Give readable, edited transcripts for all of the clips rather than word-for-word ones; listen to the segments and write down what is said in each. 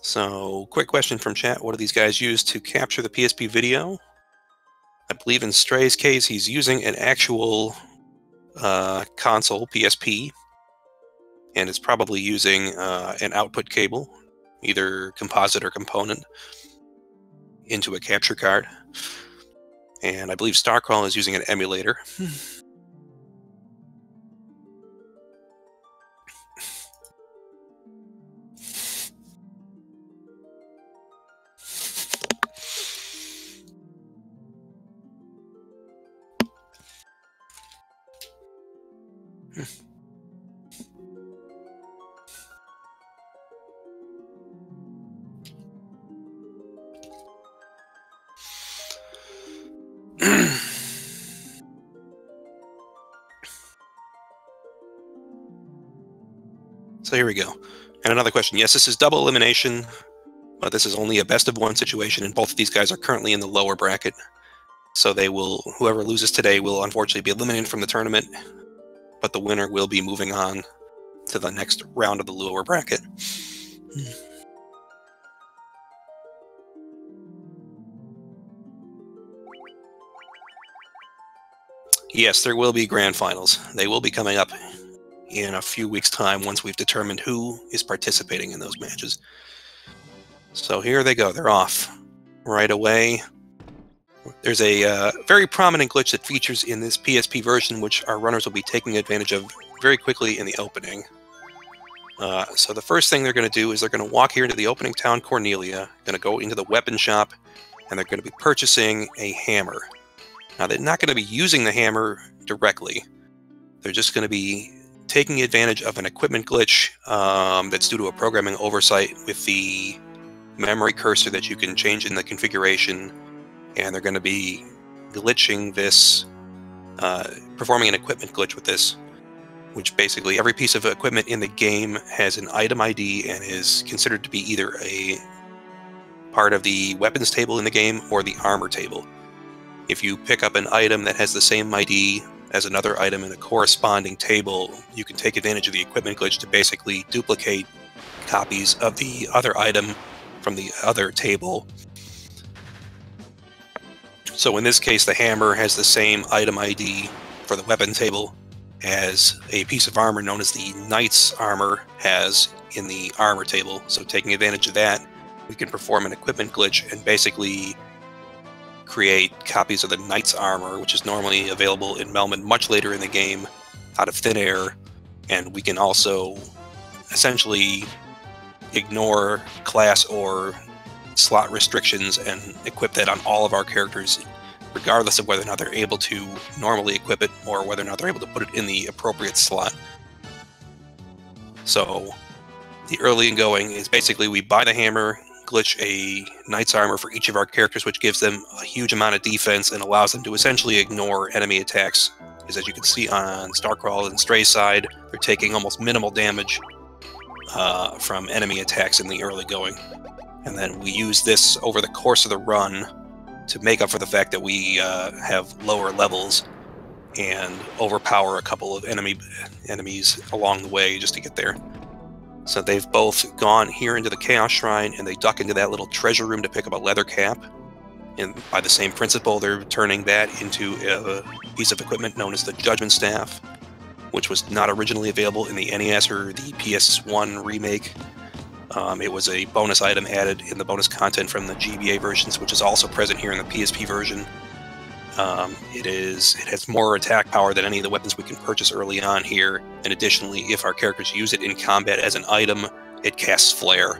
So, quick question from chat. What do these guys use to capture the PSP video? I believe in Stray's case, he's using an actual console, PSP, and is probably using an output cable, either composite or component, into a capture card. And I believe Starcrawl is using an emulator. So here we go. And another question. Yes, this is double elimination, but this is only a best of one situation, and both of these guys are currently in the lower bracket. So they will, whoever loses today will unfortunately be eliminated from the tournament, but the winner will be moving on to the next round of the lower bracket. Yes, there will be grand finals. They will be coming up in a few weeks' time once we've determined who is participating in those matches. So here they go. They're off right away. There's a very prominent glitch that features in this PSP version, which our runners will be taking advantage of very quickly in the opening. So the first thing they're going to do is they're going to walk here into the opening town, Cornelia, going to go into the weapon shop, and they're going to be purchasing a hammer. Now, they're not going to be using the hammer directly. They're just going to be taking advantage of an equipment glitch that's due to a programming oversight with the memory cursor that you can change in the configuration, and they're going to be glitching this, performing an equipment glitch with this, which basically every piece of equipment in the game has an item ID and is considered to be either a part of the weapons table in the game or the armor table. If you pick up an item that has the same ID as another item in a corresponding table, you can take advantage of the equipment glitch to basically duplicate copies of the other item from the other table. So in this case, the hammer has the same item ID for the weapon table as a piece of armor known as the knight's armor has in the armor table. So taking advantage of that, we can perform an equipment glitch and basically create copies of the knight's armor, which is normally available in Melman much later in the game, out of thin air. And we can also essentially ignore class or slot restrictions and equip that on all of our characters, regardless of whether or not they're able to normally equip it or whether or not they're able to put it in the appropriate slot. So the early going is basically we buy the hammer, glitch a knight's armor for each of our characters, which gives them a huge amount of defense and allows them to essentially ignore enemy attacks. Because as you can see on Starcrawl and Stray's side, they're taking almost minimal damage from enemy attacks in the early going. And then we use this over the course of the run to make up for the fact that we have lower levels and overpower a couple of enemies along the way just to get there. So they've both gone here into the Chaos Shrine, and they duck into that little treasure room to pick up a leather cap. And by the same principle, they're turning that into a piece of equipment known as the Judgment Staff, which was not originally available in the NES or the PS1 remake. It was a bonus item added in the bonus content from the GBA versions, which is also present here in the PSP version. It has more attack power than any of the weapons we can purchase early on here, and additionally, if our characters use it in combat as an item, it casts Flare,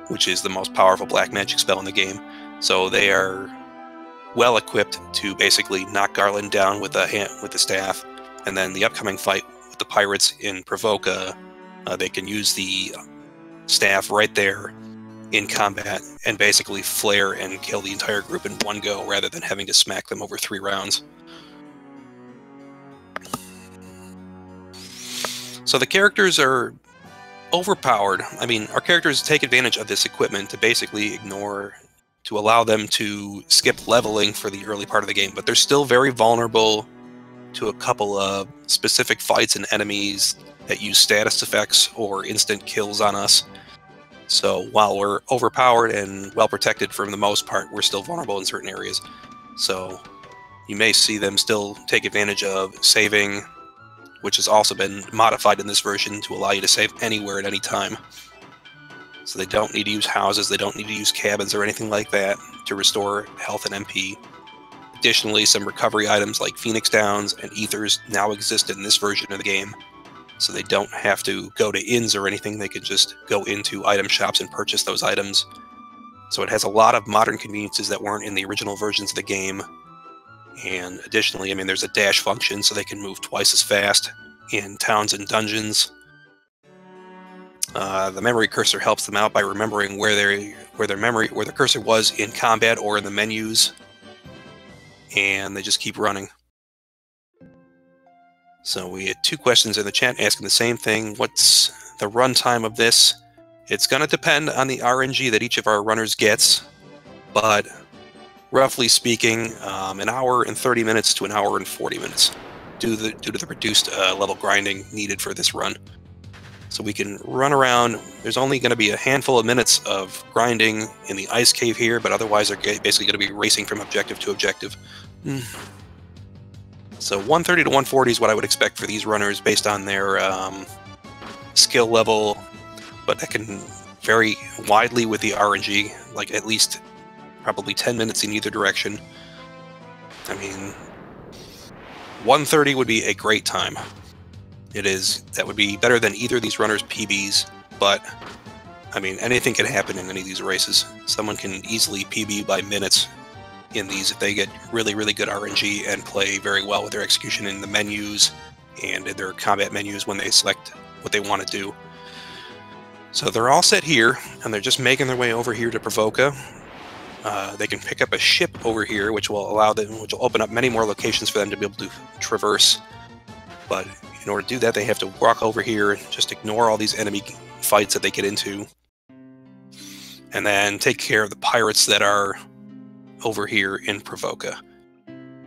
which is the most powerful black magic spell in the game. So they are well equipped to basically knock Garland down with the staff, and then the upcoming fight with the pirates in Provoca, they can use the staff right there in combat and basically flare and kill the entire group in one go rather than having to smack them over 3 rounds. So the characters are overpowered. I mean, our characters take advantage of this equipment to basically to allow them to skip leveling for the early part of the game, but they're still very vulnerable to a couple of specific fights and enemies that use status effects or instant kills on us. So while we're overpowered and well protected for the most part, we're still vulnerable in certain areas. So you may see them still take advantage of saving, which has also been modified in this version to allow you to save anywhere at any time. So they don't need to use houses, they don't need to use cabins or anything like that to restore health and MP. Additionally, some recovery items like Phoenix Downs and Ethers now exist in this version of the game. So they don't have to go to inns or anything, they can just go into item shops and purchase those items. So it has a lot of modern conveniences that weren't in the original versions of the game. And additionally, I mean, there's a dash function so they can move twice as fast in towns and dungeons. The memory cursor helps them out by remembering where the cursor was in combat or in the menus, and they just keep running. So we had 2 questions in the chat asking the same thing. What's the runtime of this? It's going to depend on the RNG that each of our runners gets, but roughly speaking, an hour and 30 minutes to an hour and 40 minutes due to the reduced level grinding needed for this run. So we can run around. There's only going to be a handful of minutes of grinding in the ice cave here, but otherwise they're basically going to be racing from objective to objective. So 130 to 140 is what I would expect for these runners based on their skill level, but that can vary widely with the RNG, like at least probably 10 minutes in either direction. I mean, 130 would be a great time. That would be better than either of these runners' PBs, but I mean, anything can happen in any of these races. Someone can easily PB by minutes in these if they get really, really good RNG and play very well with their execution in the menus and in their combat menus when they select what they want to do. So they're all set here, and they're just making their way over here to Provoca. They can pick up a ship over here, which will open up many more locations for them to be able to traverse. But in order to do that, they have to walk over here, just ignore all these enemy fights that they get into, and then take care of the pirates that are over here in Provoca.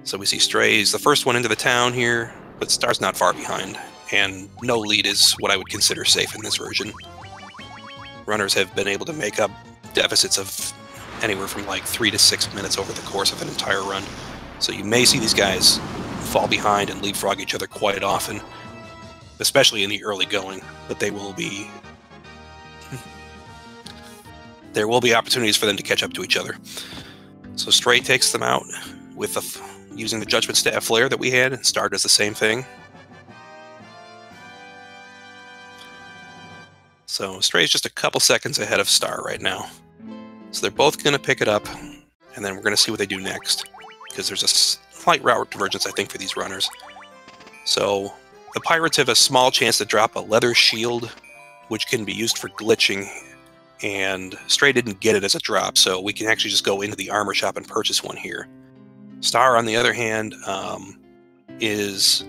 So we see Strays, the first one into the town here, but Star's not far behind, and no lead is what I would consider safe in this version. Runners have been able to make up deficits of anywhere from like 3 to 6 minutes over the course of an entire run. So you may see these guys fall behind and leapfrog each other quite often, especially in the early going, but there will be opportunities for them to catch up to each other. So Stray takes them out with using the Judgment Staff Flare that we had, and Star does the same thing. So Stray is just a couple seconds ahead of Star right now. So they're both going to pick it up, and then we're going to see what they do next, because there's a slight route divergence, I think, for these runners. So the pirates have a small chance to drop a leather shield, which can be used for glitching, and Stray didn't get it as a drop, so we can actually just go into the armor shop and purchase one here. Star, on the other hand, is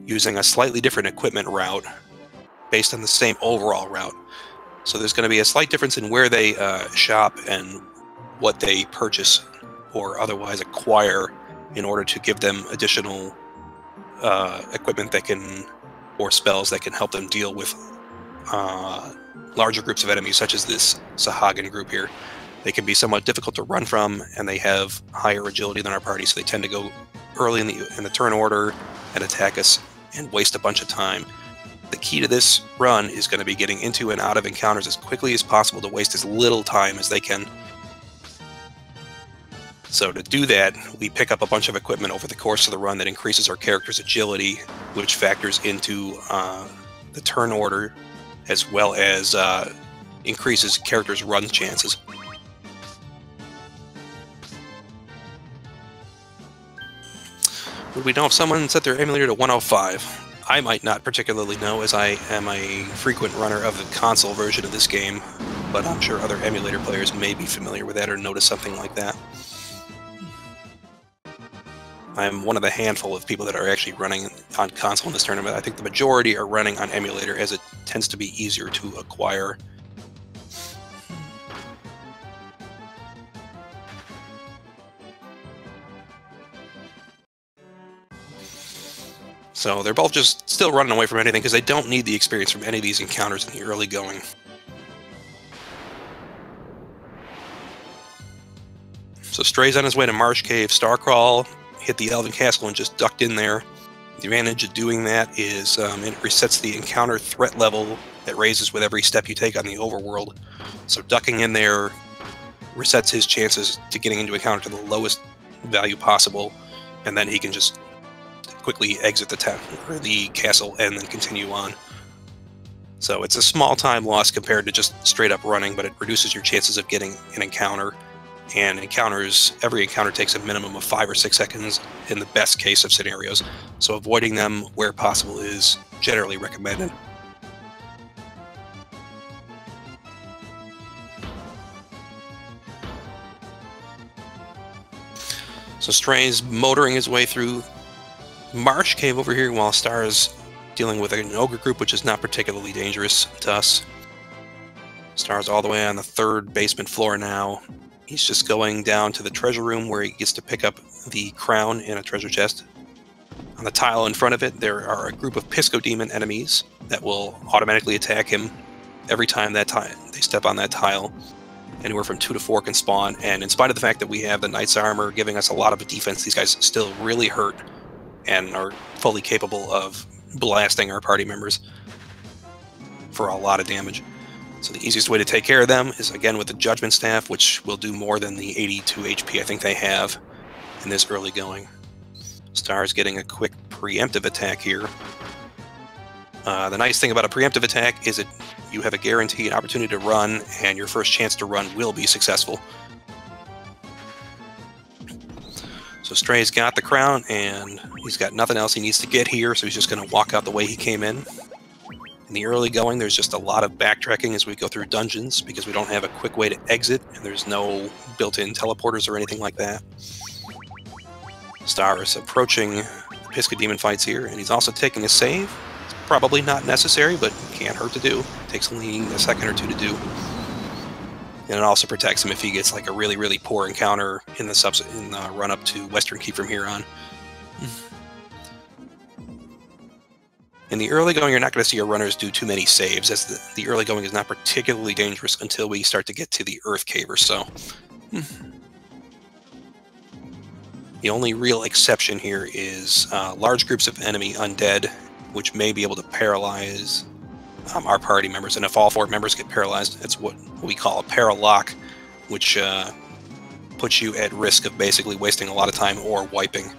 using a slightly different equipment route based on the same overall route. So there's going to be a slight difference in where they shop and what they purchase or otherwise acquire in order to give them additional equipment that can, or spells that can help them deal with larger groups of enemies, such as this Sahagan group here. They can be somewhat difficult to run from, and they have higher agility than our party, so they tend to go early in the turn order and attack us and waste a bunch of time. The key to this run is going to be getting into and out of encounters as quickly as possible to waste as little time as they can. So to do that, we pick up a bunch of equipment over the course of the run that increases our character's agility, which factors into the turn order, as well as increases characters' run chances. Would we know if someone set their emulator to 105? I might not particularly know, as I am a frequent runner of the console version of this game, but I'm sure other emulator players may be familiar with that or notice something like that. I'm one of the handful of people that are actually running on console in this tournament. I think the majority are running on emulator, as it tends to be easier to acquire. So they're both just still running away from anything because they don't need the experience from any of these encounters in the early going. So Stray's on his way to Marsh Cave. Starcrawl hit the Elven Castle and just ducked in there. The advantage of doing that is it resets the encounter threat level that raises with every step you take on the overworld. So ducking in there resets his chances to getting into encounter to the lowest value possible, and then he can just quickly exit the town or the castle and then continue on. So it's a small time loss compared to just straight up running, but it reduces your chances of getting an encounter. And every encounter takes a minimum of 5 or 6 seconds in the best case of scenarios. So avoiding them where possible is generally recommended. So Stray's motoring his way through Marsh Cave over here while Star's dealing with an ogre group, which is not particularly dangerous to us. Star's all the way on the 3rd basement floor now. He's just going down to the treasure room where he gets to pick up the crown in a treasure chest. On the tile in front of it, there are a group of Pisco Demon enemies that will automatically attack him every time they step on that tile. Anywhere from 2 to 4 can spawn, and in spite of the fact that we have the Knight's Armor giving us a lot of defense, these guys still really hurt and are fully capable of blasting our party members for a lot of damage. So the easiest way to take care of them is, again, with the Judgment Staff, which will do more than the 82 HP I think they have in this early going. Star's getting a quick preemptive attack here. The nice thing about a preemptive attack is that you have a guaranteed opportunity to run, and your first chance to run will be successful. So Stray's got the crown, and he's got nothing else he needs to get here, so he's just going to walk out the way he came in. In the early going, there's just a lot of backtracking as we go through dungeons, because we don't have a quick way to exit, and there's no built-in teleporters or anything like that. Star is approaching the Pisco Demon fights here, and he's also taking a save. It's probably not necessary, but can't hurt to do. It takes only a second or two to do. And it also protects him if he gets like a really, really poor encounter in the run-up to Western Keep from here on. In the early going, you're not going to see your runners do too many saves, as the early going is not particularly dangerous until we start to get to the Earth Cave or so. The only real exception here is large groups of enemy undead, which may be able to paralyze our party members. And if all 4 members get paralyzed, it's what we call a paralock, which puts you at risk of basically wasting a lot of time or wiping.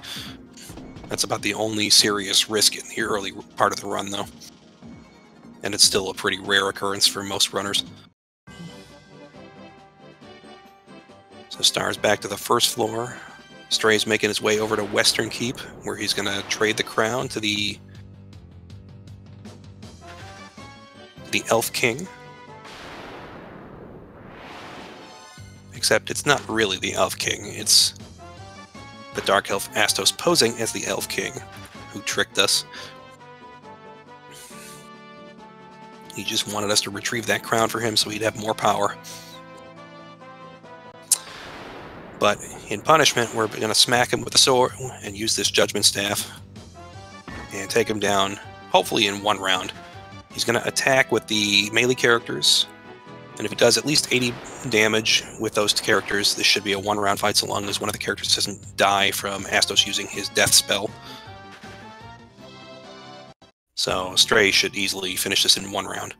That's about the only serious risk in the early part of the run, though. And it's still a pretty rare occurrence for most runners. So Star's back to the 1st floor. Stray's making his way over to Western Keep, where he's going to trade the crown to the Elf King. Except it's not really the Elf King, it's the Dark Elf Astos posing as the Elf King, who tricked us. He just wanted us to retrieve that crown for him so he'd have more power. But in punishment, we're going to smack him with a sword and use this Judgment Staff and take him down, hopefully in 1 round. He's going to attack with the melee characters, and if he does at least 80 damage with those characters, this should be a 1-round fight so long as one of the characters doesn't die from Astos using his death spell. So Stray should easily finish this in 1 round.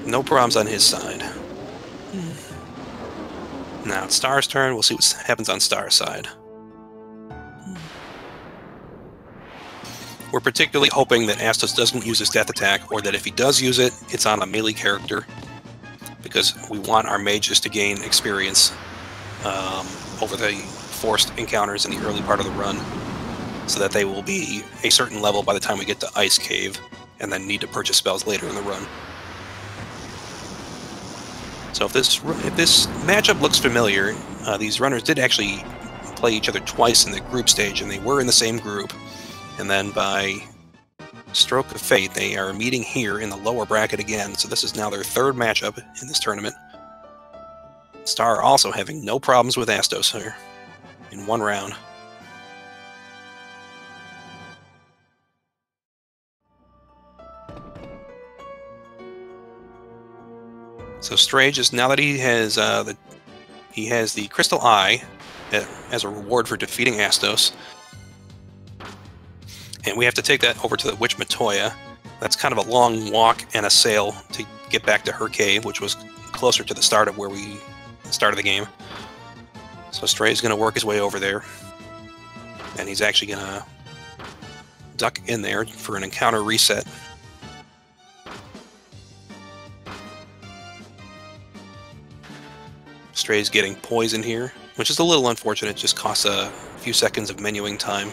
No problems on his side. Now it's Star's turn. We'll see what happens on Star's side. We're particularly hoping that Astos doesn't use his death attack, or that if he does use it, it's on a melee character, because we want our mages to gain experience over the forced encounters in the early part of the run, so that they will be a certain level by the time we get to Ice Cave, and then need to purchase spells later in the run. So if this matchup looks familiar, these runners did actually play each other twice in the group stage, and they were in the same group. And then by stroke of fate, they are meeting here in the lower bracket again. So this is now their 3rd matchup in this tournament. Star also having no problems with Astos here in 1 round. So Stray, just now that he has the Crystal Eye as a reward for defeating Astos, and we have to take that over to the Witch Matoya. That's kind of a long walk and a sail to get back to her cave, which was closer to the start of where we started the game. So Stray's going to work his way over there, and he's actually going to duck in there for an encounter reset. Stray's getting poisoned here, which is a little unfortunate. It just costs a few seconds of menuing time.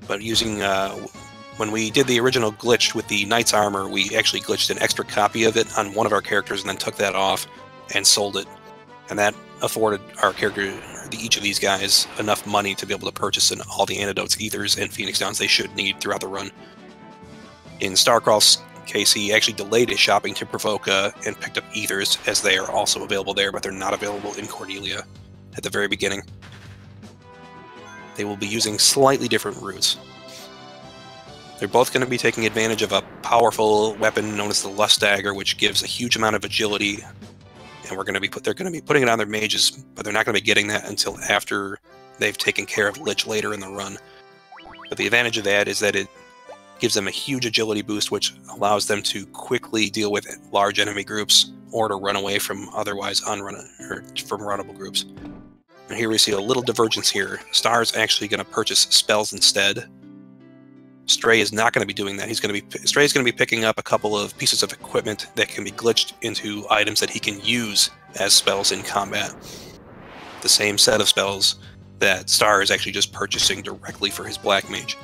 But using, when we did the original glitch with the Knight's Armor, we actually glitched an extra copy of it on one of our characters and then took that off and sold it. And that afforded our character, each of these guys, enough money to be able to purchase all the antidotes, ethers, and Phoenix Downs they should need throughout the run. In Starcrawl's case, he actually delayed his shopping to Provoca and picked up ethers, as they are also available there, but they're not available in Cordelia at the very beginning. They will be using slightly different routes. They're both going to be taking advantage of a powerful weapon known as the Lust Dagger, which gives a huge amount of agility, and they're going to be putting it on their mages, but they're not going to be getting that until after they've taken care of Lich later in the run. But the advantage of that is that it gives them a huge agility boost, which allows them to quickly deal with large enemy groups or to run away from otherwise from runnable groups. And here we see a little divergence here. Star's actually going to purchase spells instead. Stray is not going to be doing that. Stray is going to be picking up a couple of pieces of equipment that can be glitched into items that he can use as spells in combat. The same set of spells that Star is actually just purchasing directly for his Black Mage.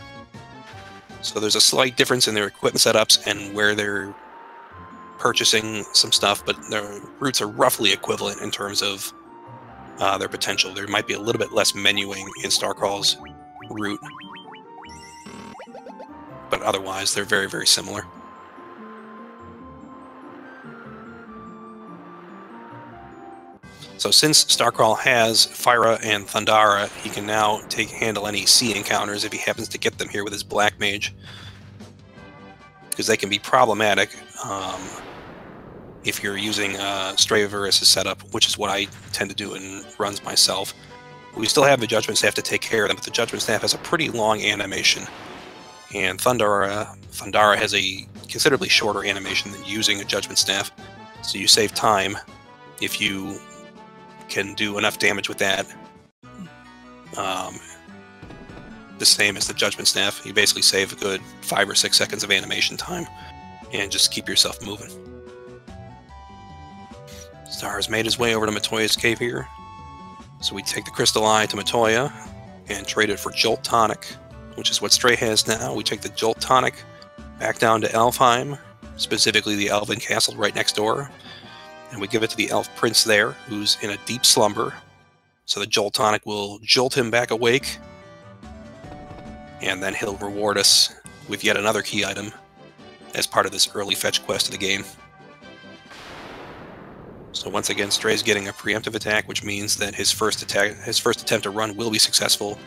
So there's a slight difference in their equipment setups and where they're purchasing some stuff, but their routes are roughly equivalent in terms of their potential. There might be a little bit less menuing in Starcrawl's route, but otherwise they're very, very similar. So since Starcrawl has Fyra and Thundara, he can now handle any sea encounters if he happens to get them here with his Black Mage, because they can be problematic if you're using Straevaras' setup, which is what I tend to do in runs myself. We still have the Judgment Staff to take care of them, but the Judgment Staff has a pretty long animation, and Thundara has a considerably shorter animation than using a Judgment Staff, so you save time if you can do enough damage with that. The same as the Judgment Staff. You basically save a good 5 or 6 seconds of animation time and just keep yourself moving. Star has made his way over to Matoya's cave here. So we take the Crystal Eye to Matoya and trade it for Jolt Tonic, which is what Stray has now. We take the Jolt Tonic back down to Elfheim, specifically the Elven Castle right next door, and we give it to the Elf Prince there, who's in a deep slumber. So the Jolt Tonic will jolt him back awake, and then he'll reward us with yet another key item as part of this early fetch quest of the game. So once again, Stray's getting a preemptive attack, which means that his first attempt to run will be successful,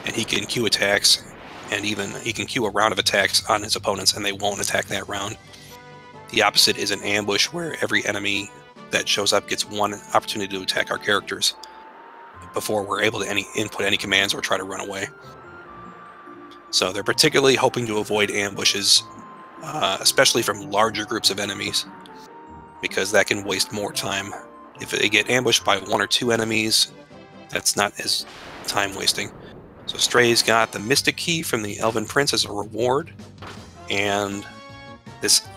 and he can queue attacks, and even he can queue a round of attacks on his opponents, and they won't attack that round. The opposite is an ambush, where every enemy that shows up gets one opportunity to attack our characters before we're able to input any commands or try to run away. So they're particularly hoping to avoid ambushes, especially from larger groups of enemies, because that can waste more time. If they get ambushed by 1 or 2 enemies, that's not as time-wasting. So Stray's got the Mystic Key from the Elven Prince as a reward, and this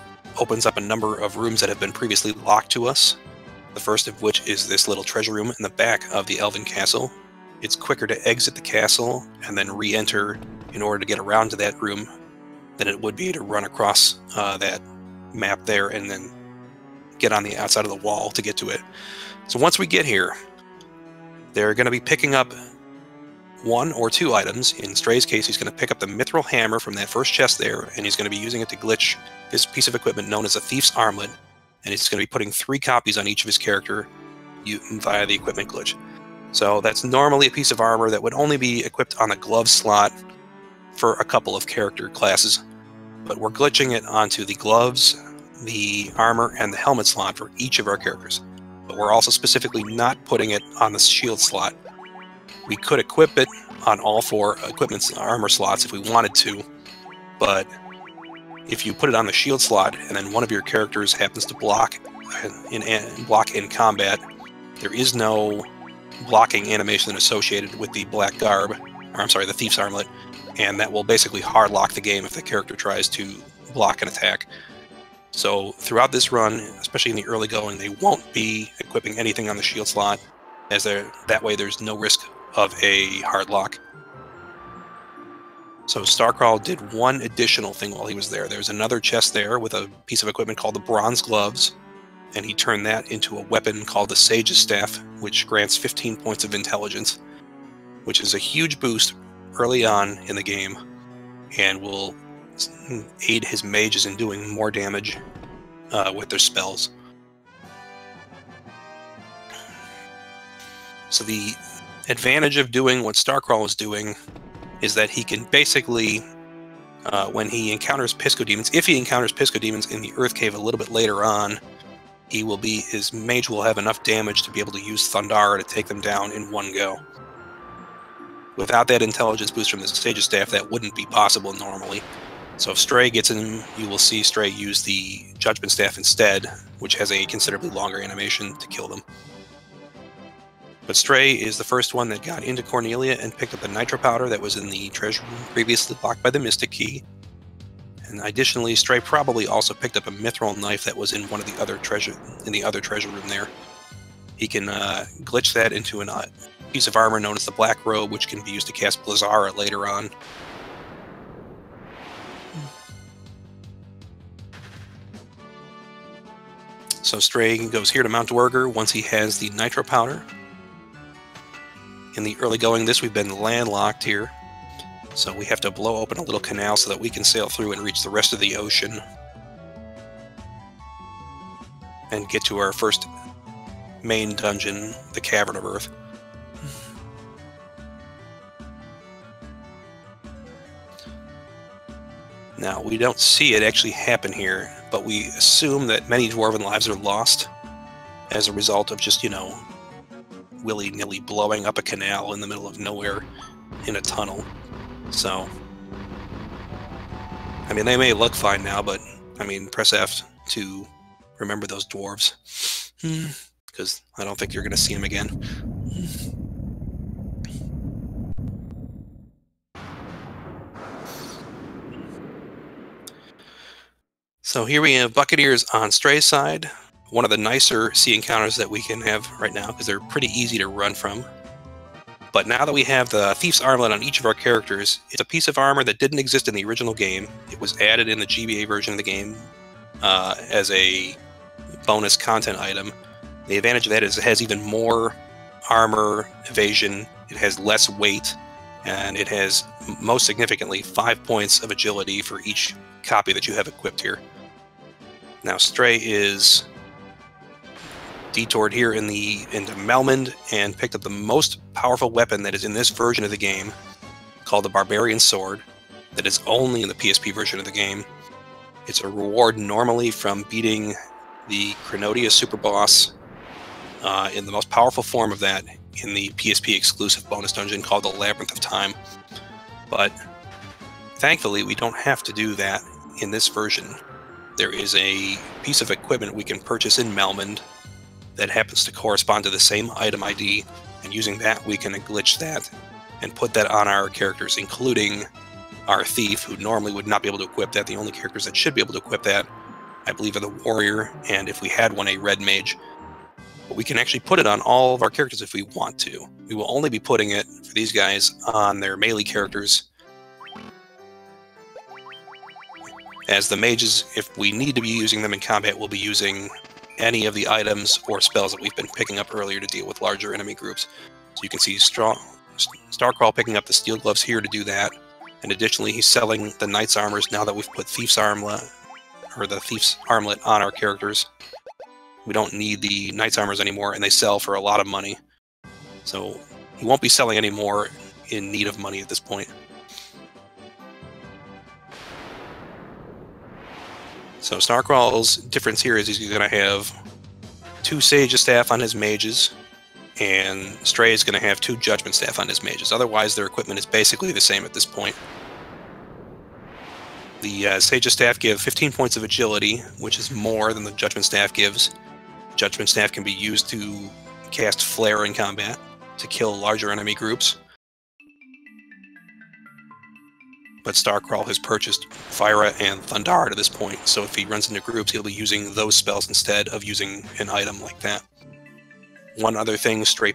opens up a number of rooms that have been previously locked to us. The first of which is this little treasure room in the back of the Elven Castle. It's quicker to exit the castle and then re-enter in order to get around to that room than it would be to run across that map there and then get on the outside of the wall to get to it. So once we get here, they're going to be picking up 1 or 2 items. In Stray's case, he's going to pick up the Mithril Hammer from that first chest there, and he's going to be using it to glitch this piece of equipment known as a Thief's Armlet, and he's going to be putting 3 copies on each of his character via the equipment glitch. So that's normally a piece of armor that would only be equipped on the glove slot for a couple of character classes, but we're glitching it onto the gloves, the armor and the helmet slot for each of our characters. But we're also specifically not putting it on the shield slot. We could equip it on all 4 equipment armor slots if we wanted to, but if you put it on the shield slot and then one of your characters happens to block in combat, there is no blocking animation associated with the black garb, or I'm sorry, the Thief's Armlet, and that will basically hard lock the game if the character tries to block an attack. So throughout this run, especially in the early going, they won't be equipping anything on the shield slot, as that way there's no risk of a hard lock. So Starcrawl did one additional thing while he was there. There's another chest there with a piece of equipment called the Bronze Gloves, and he turned that into a weapon called the Sage's Staff, which grants 15 points of intelligence, which is a huge boost early on in the game, and will aid his mages in doing more damage with their spells. So the advantage of doing what Starcrawl is doing is that he can basically, when he encounters Pisco Demons, if he encounters Pisco Demons in the Earth Cave a little bit later on, his mage will have enough damage to be able to use Thundara to take them down in one go. Without that intelligence boost from the Sage's Staff, that wouldn't be possible normally. So if Stray gets in, you will see Stray use the Judgment Staff instead, which has a considerably longer animation to kill them. But Stray is the first one that got into Cornelia and picked up the Nitro Powder that was in the treasure room previously blocked by the Mystic Key. And additionally, Stray probably also picked up a Mithril Knife that was in one of the other treasure room there. He can glitch that into a piece of armor known as the Black Robe, which can be used to cast Blizzara later on. So Stray goes here to Mount Dwerger once he has the Nitro Powder. In the early going we've been landlocked here, so we have to blow open a little canal so that we can sail through and reach the rest of the ocean and get to our first main dungeon, the Cavern of Earth. Now, we don't see it actually happen here, but we assume that many dwarven lives are lost as a result of just, willy-nilly blowing up a canal in the middle of nowhere in a tunnel. So, I mean, they may look fine now, but, press F to remember those dwarves. Because I don't think you're going to see them again. So here we have Buccaneers on Stray's side. One of the nicer sea encounters that we can have right now, because they're pretty easy to run from. But now that we have the Thief's Armlet on each of our characters, it's a piece of armor that didn't exist in the original game. It was added in the GBA version of the game as a bonus content item. The advantage of that is it has even more armor evasion, it has less weight, and it has, most significantly, 5 points of agility for each copy that you have equipped here. Now Stray is detoured here into Melmond and picked up the most powerful weapon that is in this version of the game, called the Barbarian Sword, that is only in the PSP version of the game. It's a reward normally from beating the Crenodia super boss in the most powerful form of that in the PSP exclusive bonus dungeon called the Labyrinth of Time. But thankfully we don't have to do that in this version. There is a piece of equipment we can purchase in Melmond that happens to correspond to the same item ID, and using that we can glitch that and put that on our characters, including our thief, who normally would not be able to equip that. The only characters that should be able to equip that, I believe, are the warrior, and if we had one, a red mage. But we can actually put it on all of our characters if we want to. We will only be putting it, for these guys, on their melee characters. As the mages, if we need to be using them in combat, we'll be using any of the items or spells that we've been picking up earlier to deal with larger enemy groups. So you can see Starcrawl picking up the steel gloves here to do that. And additionally, he's selling the knight's armors now that we've put Thief's Armlet on our characters. We don't need the knight's armors anymore, and they sell for a lot of money. So he won't be selling any more in need of money at this point. So Starcrawl's difference here is he's going to have 2 Sage Staff on his mages, and Stray is going to have 2 Judgment Staff on his mages. Otherwise, their equipment is basically the same at this point. The Sage Staff give 15 points of agility, which is more than the Judgment Staff gives. Judgment Staff can be used to cast Flare in combat to kill larger enemy groups. But Starcrawl has purchased Fyra and Thundara to this point, so if he runs into groups, he'll be using those spells instead of using an item like that. One other thing Stray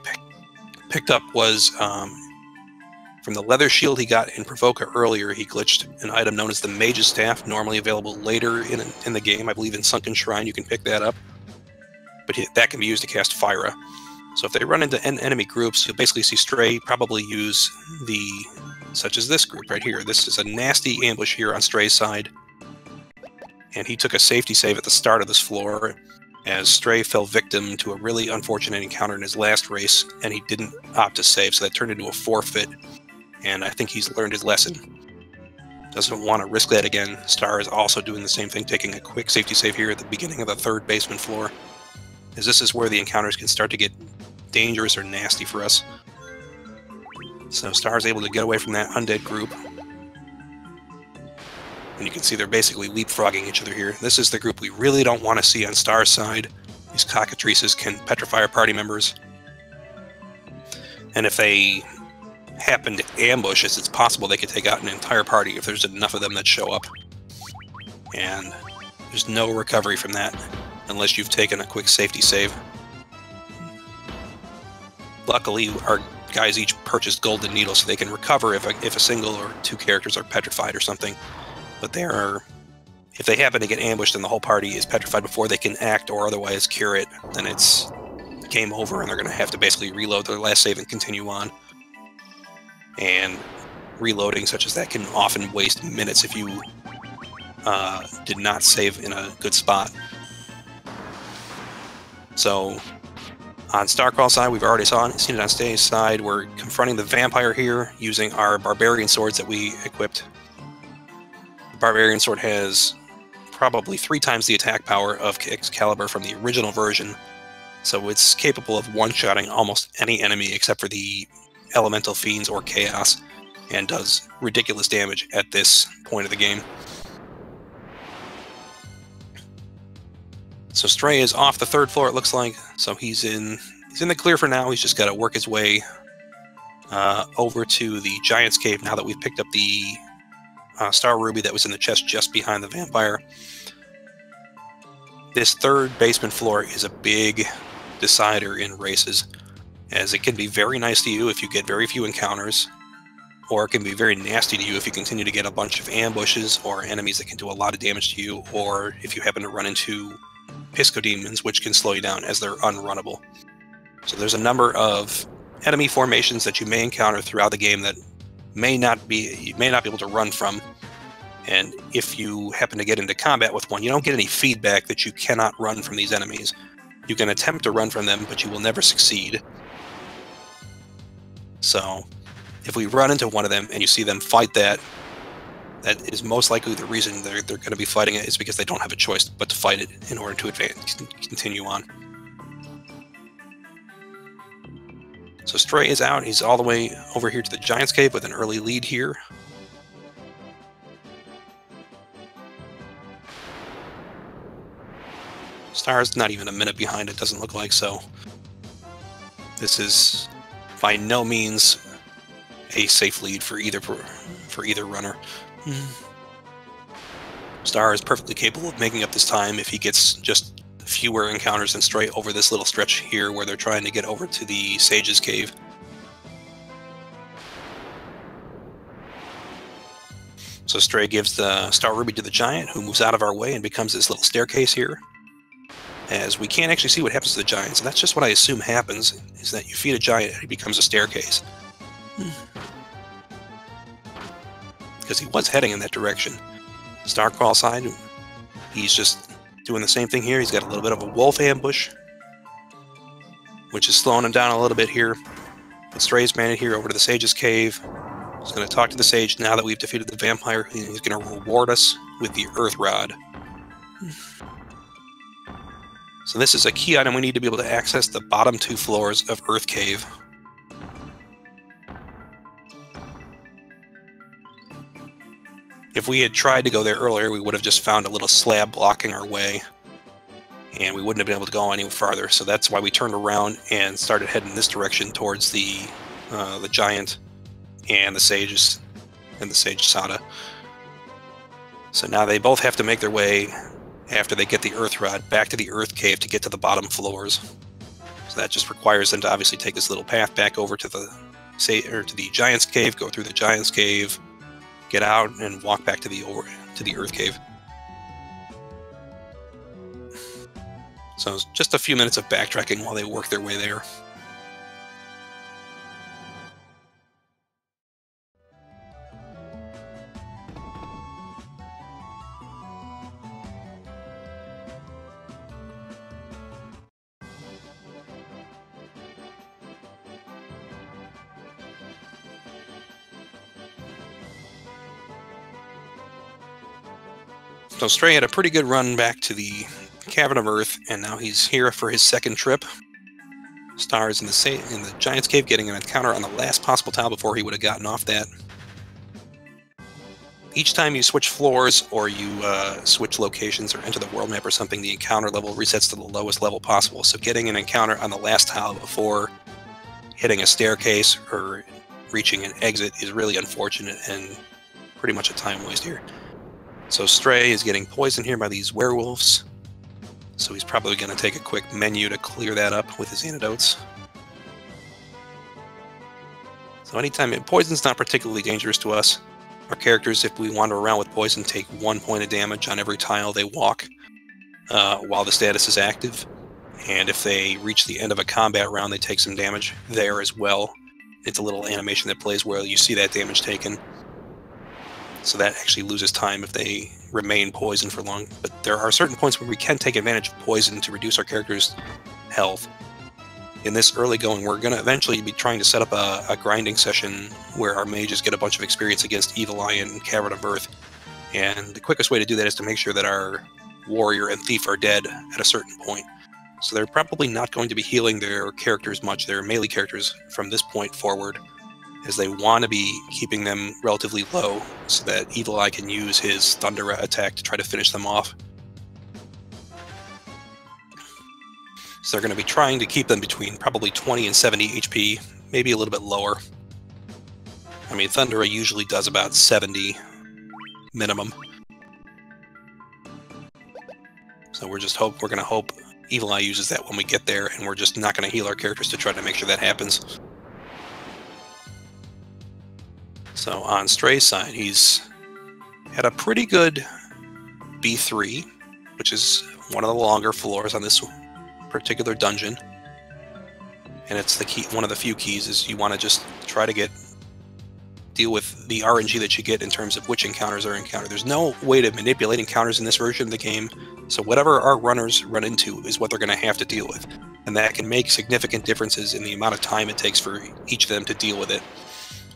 picked up was from the leather shield he got in Provoca earlier, he glitched an item known as the Mage's Staff, normally available later in the game. I believe in Sunken Shrine you can pick that up. But that can be used to cast Fyra. So if they run into enemy groups, you'll basically see Stray probably use such as this group right here. This is a nasty ambush here on Stray's side. And he took a safety save at the start of this floor, as Stray fell victim to a really unfortunate encounter in his last race, and he didn't opt to save, so that turned into a forfeit. And I think he's learned his lesson. Doesn't want to risk that again. Star is also doing the same thing, taking a quick safety save here at the beginning of the 3rd basement floor, as this is where the encounters can start to get dangerous or nasty for us. So Star's able to get away from that undead group. And you can see they're basically leapfrogging each other here. This is the group we really don't want to see on Star's side. These cockatrices can petrify our party members. And if they happen to ambush us, it's possible they could take out an entire party if there's enough of them that show up. And there's no recovery from that unless you've taken a quick safety save. Luckily, our guys each purchased golden needles so they can recover if a single or 2 characters are petrified or something. But if they happen to get ambushed and the whole party is petrified before they can act or otherwise cure it, then it's game over and they're going to have to basically reload their last save and continue on. And reloading such as that can often waste minutes if you did not save in a good spot. So on Starcrawl's side, we've already seen it on Stay's side. We're confronting the vampire here using our barbarian swords that we equipped. The barbarian sword has probably 3 times the attack power of Excalibur from the original version, so it's capable of one-shotting almost any enemy except for the elemental fiends or chaos, and does ridiculous damage at this point of the game. So Stray is off the 3rd floor, it looks like. So he's in the clear for now. He's just got to work his way over to the Giant's Cave now that we've picked up the Star Ruby that was in the chest just behind the vampire. This 3rd basement floor is a big decider in races, as it can be very nice to you if you get very few encounters, or it can be very nasty to you if you continue to get a bunch of ambushes or enemies that can do a lot of damage to you, or if you happen to run into Pisco Demons, which can slow you down as they're unrunnable. So there's a number of enemy formations that you may encounter throughout the game that you may not be able to run from. And if you happen to get into combat with one, you don't get any feedback that you cannot run from these enemies. You can attempt to run from them, but you will never succeed. So if we run into one of them and you see them fight that is most likely the reason they're going to be fighting it, is because they don't have a choice but to fight it in order to advance, continue on. So Stray is out. He's all the way over here to the Giant's Cave with an early lead here. Star's not even a minute behind, it doesn't look like, so this is by no means a safe lead for either runner. Star is perfectly capable of making up this time if he gets just fewer encounters than Stray over this little stretch here where they're trying to get over to the Sage's Cave. So Stray gives the Star Ruby to the Giant, who moves out of our way and becomes this little staircase here. As we can't actually see what happens to the Giant, so that's just what I assume happens, is that you feed a Giant and he becomes a staircase. Because he was heading in that direction. Starcrawl side, he's just doing the same thing here. He's got a little bit of a wolf ambush, which is slowing him down a little bit here. But Stray's made it here over to the Sage's Cave. He's going to talk to the Sage now that we've defeated the vampire. He's going to reward us with the Earth Rod. So this is a key item we need to be able to access the bottom 2 floors of Earth Cave. If we had tried to go there earlier, we would have just found a little slab blocking our way, and we wouldn't have been able to go any farther. So that's why we turned around and started heading this direction towards the giant and the sages and the sage Sada. So now they both have to make their way, after they get the earth rod, back to the Earth Cave to get to the bottom floors. So that just requires them to obviously take this little path back over to the Giant's Cave, go through the Giant's Cave, get out, and walk back to the Earth Cave. So it's just a few minutes of backtracking while they work their way there. So Stray had a pretty good run back to the Cavern of Earth, and now he's here for his second trip. Star is in the Giant's Cave, getting an encounter on the last possible tile before he would have gotten off that. Each time you switch floors, or you switch locations, or enter the world map or something, the encounter level resets to the lowest level possible. So getting an encounter on the last tile before hitting a staircase or reaching an exit is really unfortunate and pretty much a time waste here. So Stray is getting poisoned here by these werewolves. So he's probably going to take a quick menu to clear that up with his antidotes. So anytime poison's not particularly dangerous to us. Our characters, if we wander around with poison, take 1 point of damage on every tile they walk while the status is active. And if they reach the end of a combat round, they take some damage there as well. It's a little animation that plays where you see that damage taken. So that actually loses time if they remain poisoned for long. But there are certain points where we can take advantage of poison to reduce our character's health. In this early going, we're going to eventually be trying to set up a grinding session where our mages get a bunch of experience against Evil Eye and Cavern of Earth. And the quickest way to do that is to make sure that our warrior and thief are dead at a certain point. So they're probably not going to be healing their characters much, their melee characters, from this point forward, as they want to be keeping them relatively low so that Evil Eye can use his Thunder attack to try to finish them off. So they're going to be trying to keep them between probably 20 and 70 HP, maybe a little bit lower. I mean, Thundera usually does about 70 minimum. So we're going to hope Evil Eye uses that when we get there, and we're just not going to heal our characters to try to make sure that happens. So on Stray's side, he's had a pretty good B3, which is one of the longer floors on this particular dungeon. And it's the key, one of the few keys is you want to just try to deal with the RNG that you get in terms of which encounters are encountered. There's no way to manipulate encounters in this version of the game, so whatever our runners run into is what they're going to have to deal with. And that can make significant differences in the amount of time it takes for each of them to deal with it.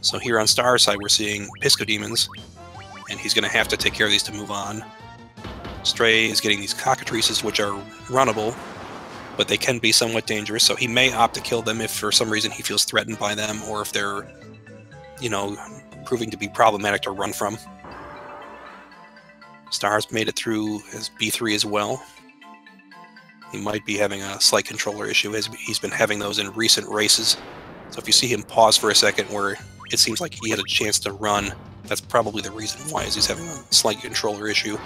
So here on Star's side, we're seeing Pisco Demons, and he's going to have to take care of these to move on. Stray is getting these cockatrices, which are runnable, but they can be somewhat dangerous, so he may opt to kill them if for some reason he feels threatened by them, or if they're, you know, proving to be problematic to run from. Star's made it through as B3 as well. He might be having a slight controller issue, as he's been having those in recent races. So if you see him pause for a second where it seems like he had a chance to run, that's probably the reason why, is he's having a slight controller issue.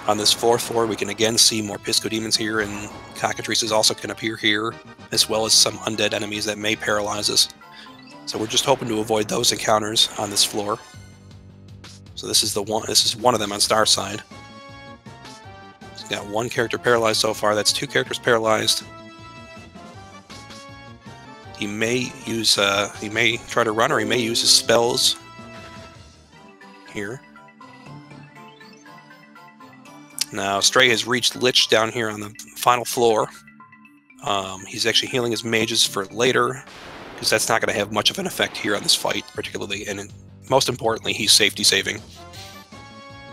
On this fourth floor, we can again see more Pisco Demons here, and cockatrices also can appear here, as well as some undead enemies that may paralyze us. So we're just hoping to avoid those encounters on this floor. So this is one of them on Star's side. He's got one character paralyzed so far. That's 2 characters paralyzed. He may use he may try to run, or he may use his spells here. Now Stray has reached Lich down here on the final floor. He's actually healing his mages for later, because that's not going to have much of an effect here on this fight, particularly, and most importantly, he's safety saving.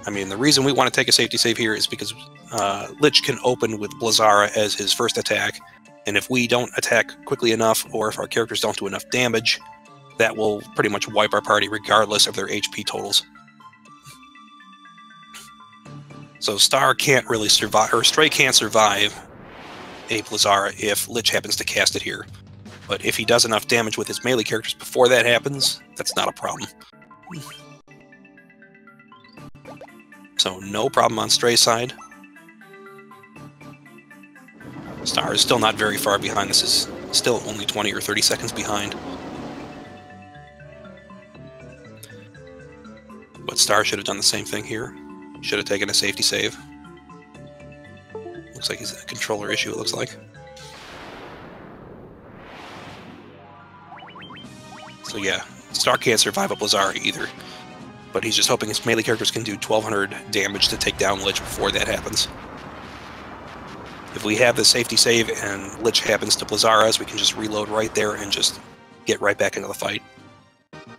I mean, the reason we want to take a safety save here is because Lich can open with Blazara as his first attack, and if we don't attack quickly enough, or if our characters don't do enough damage, that will pretty much wipe our party regardless of their HP totals. So Star can't really survive, or Stray can't survive a Blazara if Lich happens to cast it here. But if he does enough damage with his melee characters before that happens, that's not a problem. So no problem on Stray's side. Star is still not very far behind. This is still only 20 or 30 seconds behind. But Star should have done the same thing here. Should have taken a safety save. Looks like he's a controller issue, it looks like. So yeah, Star can't survive a Blazara either. But he's just hoping his melee characters can do 1200 damage to take down Lich before that happens. If we have the safety save and Lich happens to Blazara us, we can just reload right there and just get right back into the fight.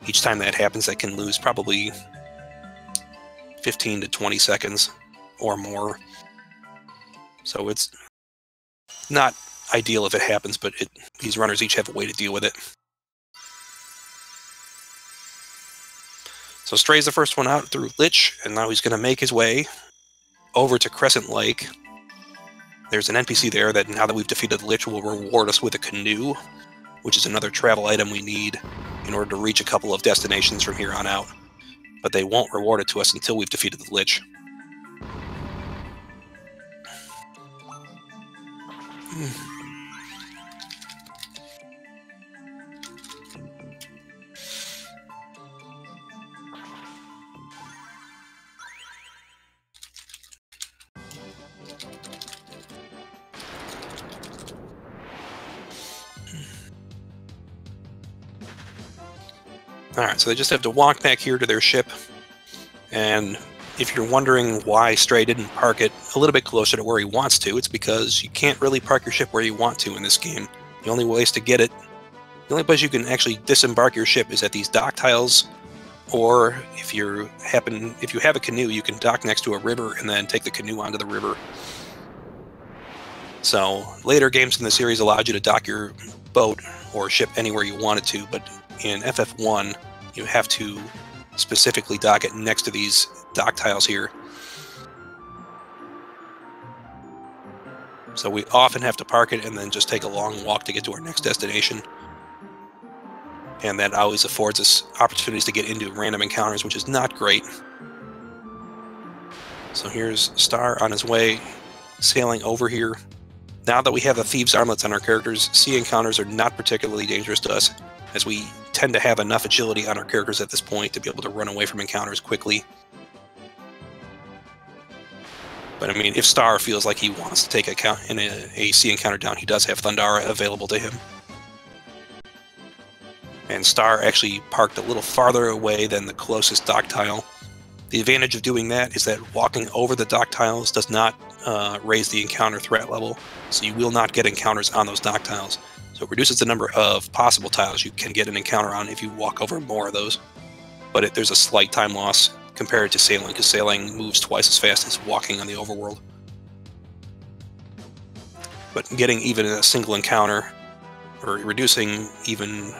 Each time that happens, that can lose probably 15 to 20 seconds or more. So it's not ideal if it happens, but these runners each have a way to deal with it. So Stray's the first one out through Lich, and now he's going to make his way over to Crescent Lake. There's an NPC there that, now that we've defeated the Lich, will reward us with a canoe, which is another travel item we need in order to reach a couple of destinations from here on out. But they won't reward it to us until we've defeated the Lich. Alright, so they just have to walk back here to their ship, and if you're wondering why Stray didn't park it a little bit closer to where he wants to, it's because you can't really park your ship where you want to in this game. The only ways to get it, the only place you can actually disembark your ship is at these dock tiles, or if you have a canoe, you can dock next to a river and then take the canoe onto the river. So later games in the series allowed you to dock your boat or ship anywhere you wanted to, but in FF1, you have to specifically dock it next to these dock tiles here. So we often have to park it and then just take a long walk to get to our next destination. And that always affords us opportunities to get into random encounters, which is not great. So here's Star on his way, sailing over here. Now that we have the Thieves' Armlets on our characters, sea encounters are not particularly dangerous to us, as we tend to have enough agility on our characters at this point to be able to run away from encounters quickly. But I mean, if Star feels like he wants to take a sea encounter down, he does have Thundara available to him. And Star actually parked a little farther away than the closest dock tile. The advantage of doing that is that walking over the dock tiles does not raise the encounter threat level, so you will not get encounters on those dock tiles. So it reduces the number of possible tiles you can get an encounter on if you walk over more of those. But there's a slight time loss compared to sailing, because sailing moves twice as fast as walking on the overworld. But getting even a single encounter, or reducing even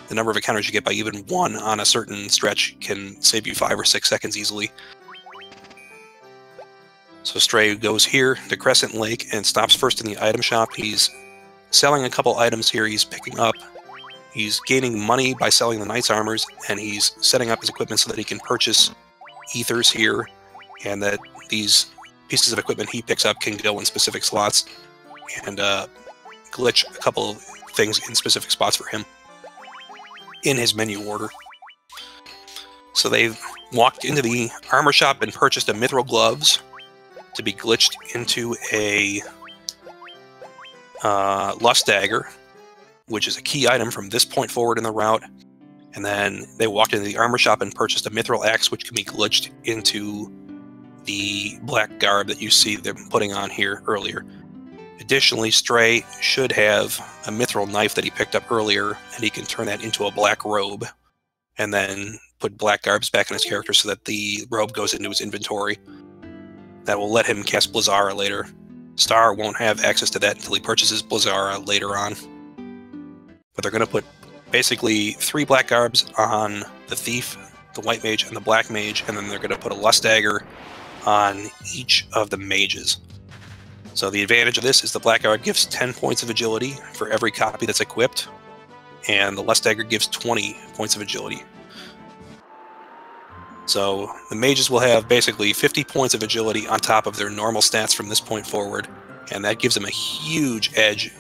the number of encounters you get by even one on a certain stretch, can save you 5 or 6 seconds easily. So Stray goes here to Crescent Lake and stops first in the item shop. He's selling a couple items here he's picking up. He's gaining money by selling the Knight's Armors, and he's setting up his equipment so that he can purchase ethers here, and that these pieces of equipment he picks up can go in specific slots, and glitch a couple of things in specific spots for him in his menu order. So they've walked into the armor shop and purchased a mithril gloves to be glitched into a lust dagger, which is a key item from this point forward in the route. And then they walked into the armor shop and purchased a mithril axe, which can be glitched into the black garb that you see them putting on here earlier. Additionally, Stray should have a mithril knife that he picked up earlier, and he can turn that into a black robe and then put black garbs back in his character so that the robe goes into his inventory. That will let him cast Blizzara later. Star won't have access to that until he purchases Blizzara later on. But they're going to put basically 3 black garbs on the Thief, the White Mage, and the Black Mage, and then they're going to put a Lust Dagger on each of the mages. So the advantage of this is the Black Garb gives 10 points of agility for every copy that's equipped, and the Lust Dagger gives 20 points of agility. So the mages will have basically 50 points of agility on top of their normal stats from this point forward, and that gives them a huge edge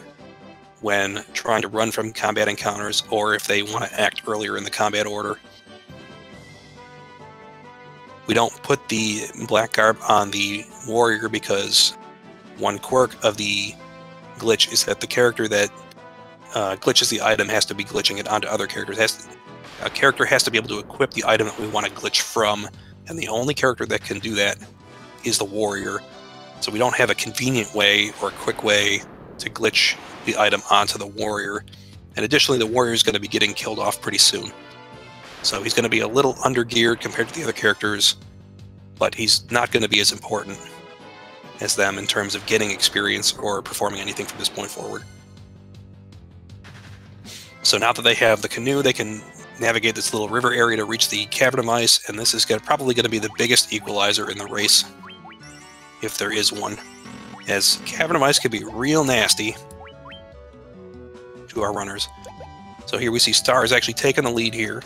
when trying to run from combat encounters or if they want to act earlier in the combat order. We don't put the Black Garb on the warrior because one quirk of the glitch is that the character that glitches the item has to be glitching it onto other characters. A character has to be able to equip the item that we want to glitch from, and the only character that can do that is the warrior. So we don't have a convenient way or a quick way to glitch the item onto the warrior. And additionally, the warrior is going to be getting killed off pretty soon. So he's going to be a little under-geared compared to the other characters, but he's not going to be as important as them in terms of getting experience or performing anything from this point forward. So now that they have the canoe, they can navigate this little river area to reach the Cavern of Ice, and this is probably going to be the biggest equalizer in the race, if there is one, as Cavern of Ice can be real nasty to our runners. So here we see Star is actually taking the lead here.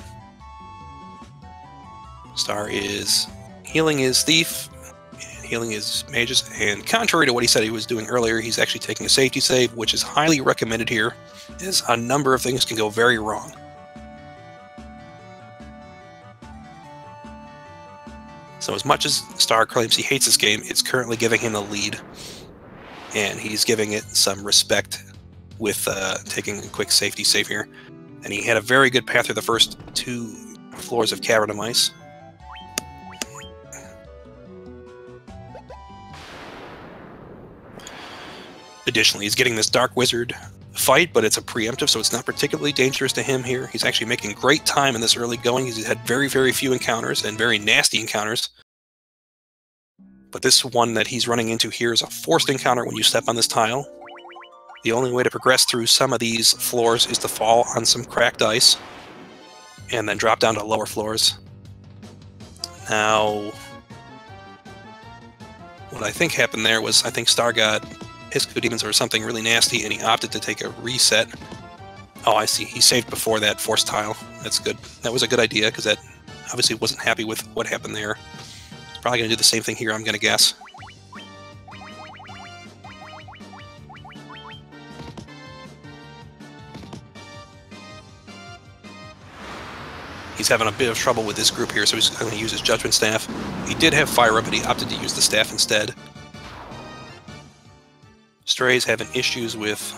Star is healing his Thief, and healing his mages, and contrary to what he said he was doing earlier, he's actually taking a safety save, which is highly recommended here, as a number of things can go very wrong. So as much as Star claims he hates this game, it's currently giving him the lead, and he's giving it some respect with taking a quick safety save here. And he had a very good path through the first 2 floors of Cavern of Ice. Additionally, he's getting this Dark Wizard fight, but it's a preemptive, so it's not particularly dangerous to him here. He's actually making great time in this early going. He's had very, very few encounters, and very nasty encounters. But this one that he's running into here is a forced encounter when you step on this tile. The only way to progress through some of these floors is to fall on some cracked ice, and then drop down to lower floors. Now, what I think happened there was, I think Star got Pisco Demons or something really nasty, and he opted to take a reset. Oh, I see. He saved before that forced tile. That's good. That was a good idea, because that obviously wasn't happy with what happened there. He's probably going to do the same thing here, I'm going to guess. He's having a bit of trouble with this group here, so he's going to use his Judgment Staff. He did have Fire Up, but he opted to use the staff instead. Stray's having issues with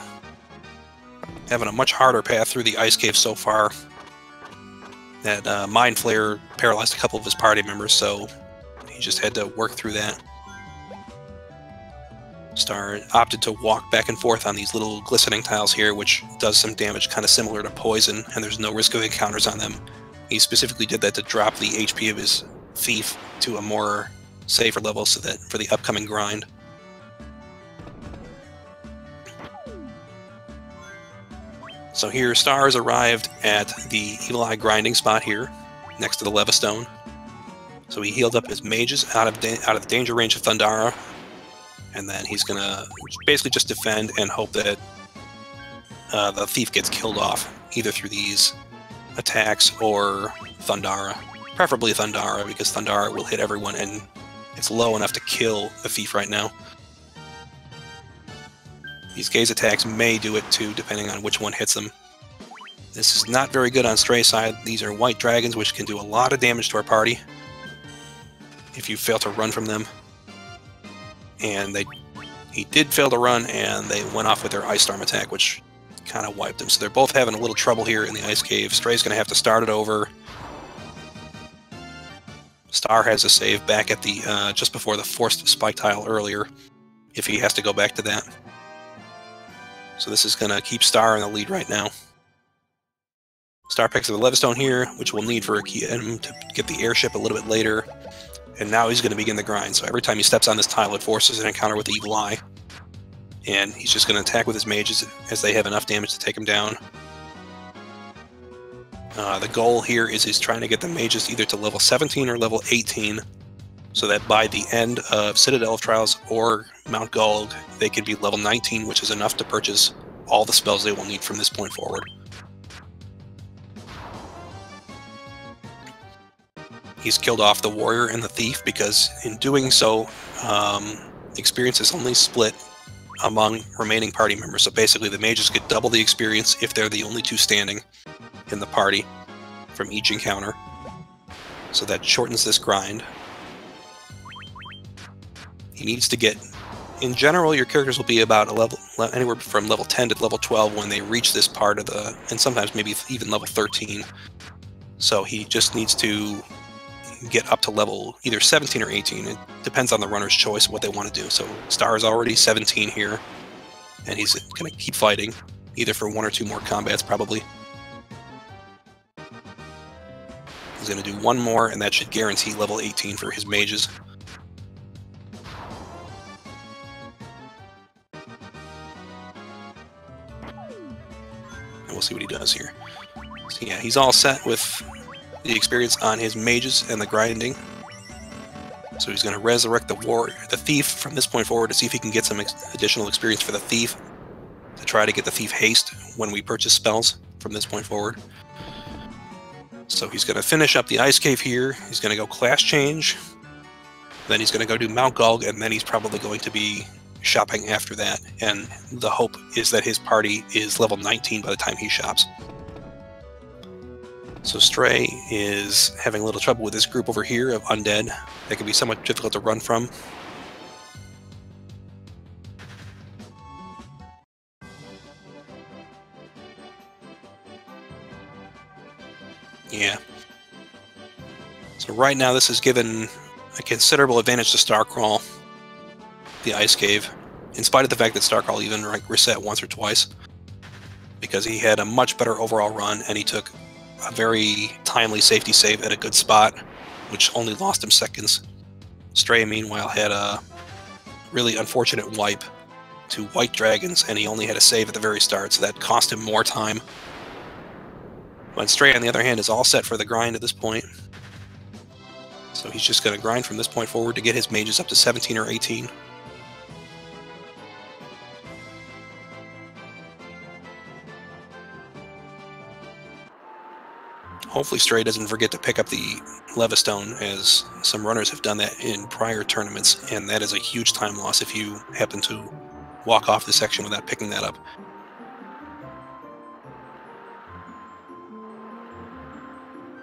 having a much harder path through the ice cave so far. That Mind Flare paralyzed a couple of his party members, so he just had to work through that. Star opted to walk back and forth on these little glistening tiles here, which does some damage kind of similar to poison, and there's no risk of encounters on them. He specifically did that to drop the HP of his Thief to a more safer level so that for the upcoming grind. So here, Star has arrived at the Evil Eye grinding spot here, next to the Leva Stone. So he healed up his mages out of the danger range of Thundara, and then he's gonna basically just defend and hope that the Thief gets killed off, either through these attacks or Thundara. Preferably Thundara, because Thundara will hit everyone, and it's low enough to kill the Thief right now. These gaze attacks may do it too, depending on which one hits them. This is not very good on Stray's side. These are white dragons, which can do a lot of damage to our party if you fail to run from them. And he did fail to run, and they went off with their Ice Storm attack, which kind of wiped them. So they're both having a little trouble here in the ice cave. Stray's going to have to start it over. Star has a save back at the just before the forced spike tile earlier, if he has to go back to that. So this is going to keep Star in the lead right now. Star picks up the Levistone here, which we'll need for him to get the airship a little bit later. And now he's going to begin the grind. So every time he steps on this tile, it forces an encounter with the Evil Eye. And he's just going to attack with his mages as they have enough damage to take him down. The goal here is he's trying to get the mages either to level 17 or level 18, so that by the end of Citadel of Trials or Mount Gulg, they can be level 19, which is enough to purchase all the spells they will need from this point forward. He's killed off the Warrior and the Thief, because in doing so, experience is only split among remaining party members. So basically the mages get double the experience if they're the only two standing in the party from each encounter. So that shortens this grind. He needs to get, in general, your characters will be about anywhere from level 10 to level 12 when they reach this part of the, and sometimes maybe even level 13. So he just needs to get up to level either 17 or 18. It depends on the runner's choice of what they want to do. So Star is already 17 here, and he's going to keep fighting, either for 1 or 2 more combats, probably. He's going to do 1 more, and that should guarantee level 18 for his mages. And we'll see what he does here. So yeah, he's all set with the experience on his mages and the grinding. So he's going to resurrect the Thief from this point forward to see if he can get some additional experience for the Thief, to try to get the Thief haste when we purchase spells from this point forward. So he's going to finish up the Ice Cave here. He's going to go Class Change. Then he's going to go do Mount Gulg, and then he's probably going to be shopping after that. And the hope is that his party is level 19 by the time he shops. So Stray is having a little trouble with this group over here of undead. That can be somewhat difficult to run from. Yeah. So right now this has given a considerable advantage to Starcrawl, the Ice Cave, in spite of the fact that Starcrawl even reset once or twice, because he had a much better overall run, and he took a very timely safety save at a good spot, which only lost him seconds. Stray, meanwhile, had a really unfortunate wipe to White Dragons, and he only had a save at the very start, so that cost him more time. But Stray, on the other hand, is all set for the grind at this point. So he's just going to grind from this point forward to get his mages up to 17 or 18. Hopefully Stray doesn't forget to pick up the Levistone, as some runners have done that in prior tournaments, and that is a huge time loss if you happen to walk off the section without picking that up.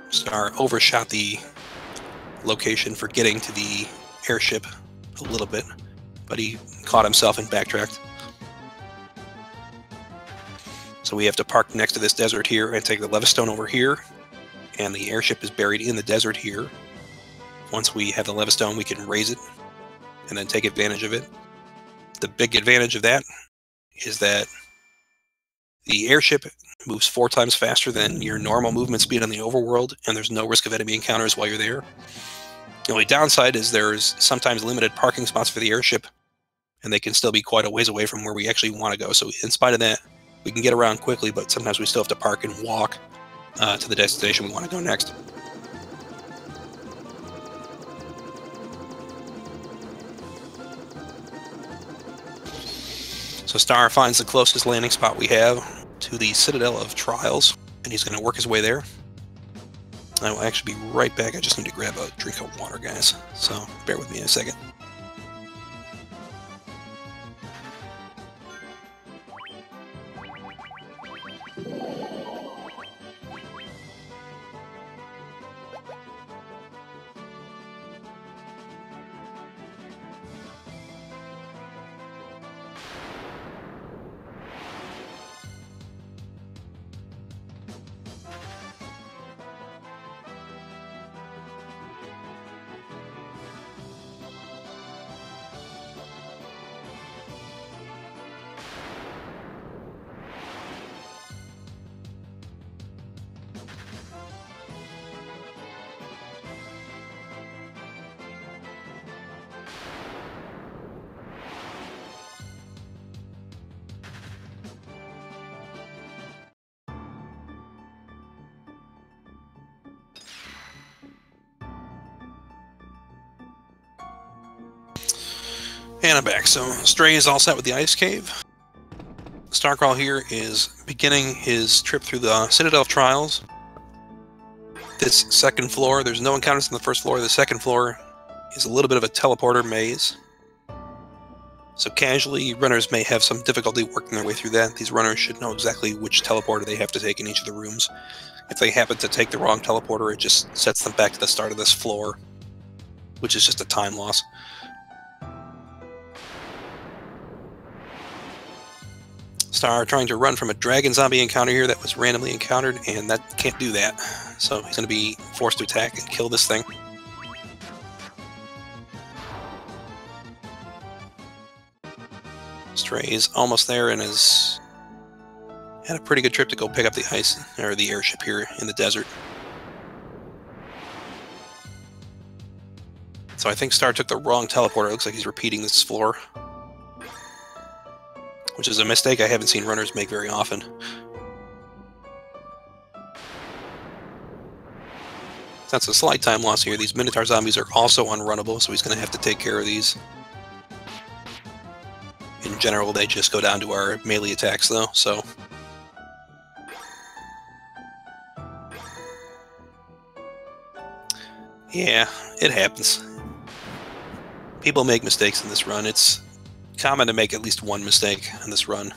Star overshot the location for getting to the airship a little bit, but he caught himself and backtracked. So we have to park next to this desert here and take the Levistone over here, and the airship is buried in the desert here. Once we have the Levistone, we can raise it and then take advantage of it. The big advantage of that is that the airship moves 4 times faster than your normal movement speed on the overworld, and there's no risk of enemy encounters while you're there. The only downside is there's sometimes limited parking spots for the airship, and they can still be quite a ways away from where we actually want to go. So in spite of that, we can get around quickly, but sometimes we still have to park and walk to the destination we want to go next. So Star finds the closest landing spot we have to the Citadel of Trials, and he's going to work his way there. I will actually be right back. I just need to grab a drink of water, guys. So bear with me in a second. And I'm back. So Stray is all set with the Ice Cave. Starcrawl here is beginning his trip through the Citadel Trials. This second floor, there's no encounters on the first floor. The second floor is a little bit of a teleporter maze. So casually, runners may have some difficulty working their way through that. These runners should know exactly which teleporter they have to take in each of the rooms. If they happen to take the wrong teleporter, it just sets them back to the start of this floor, which is just a time loss. Star trying to run from a dragon zombie encounter here that was randomly encountered, and that can't do that. So he's going to be forced to attack and kill this thing. Stray is almost there and has had a pretty good trip to go pick up the ice or the airship here in the desert. So I think Star took the wrong teleporter. It looks like he's repeating this floor, which is a mistake I haven't seen runners make very often. That's a slight time loss here. These Minotaur zombies are also unrunnable, so he's going to have to take care of these. In general, they just go down to our melee attacks, though, so... yeah, it happens. People make mistakes in this run. It's common to make at least one mistake in this run,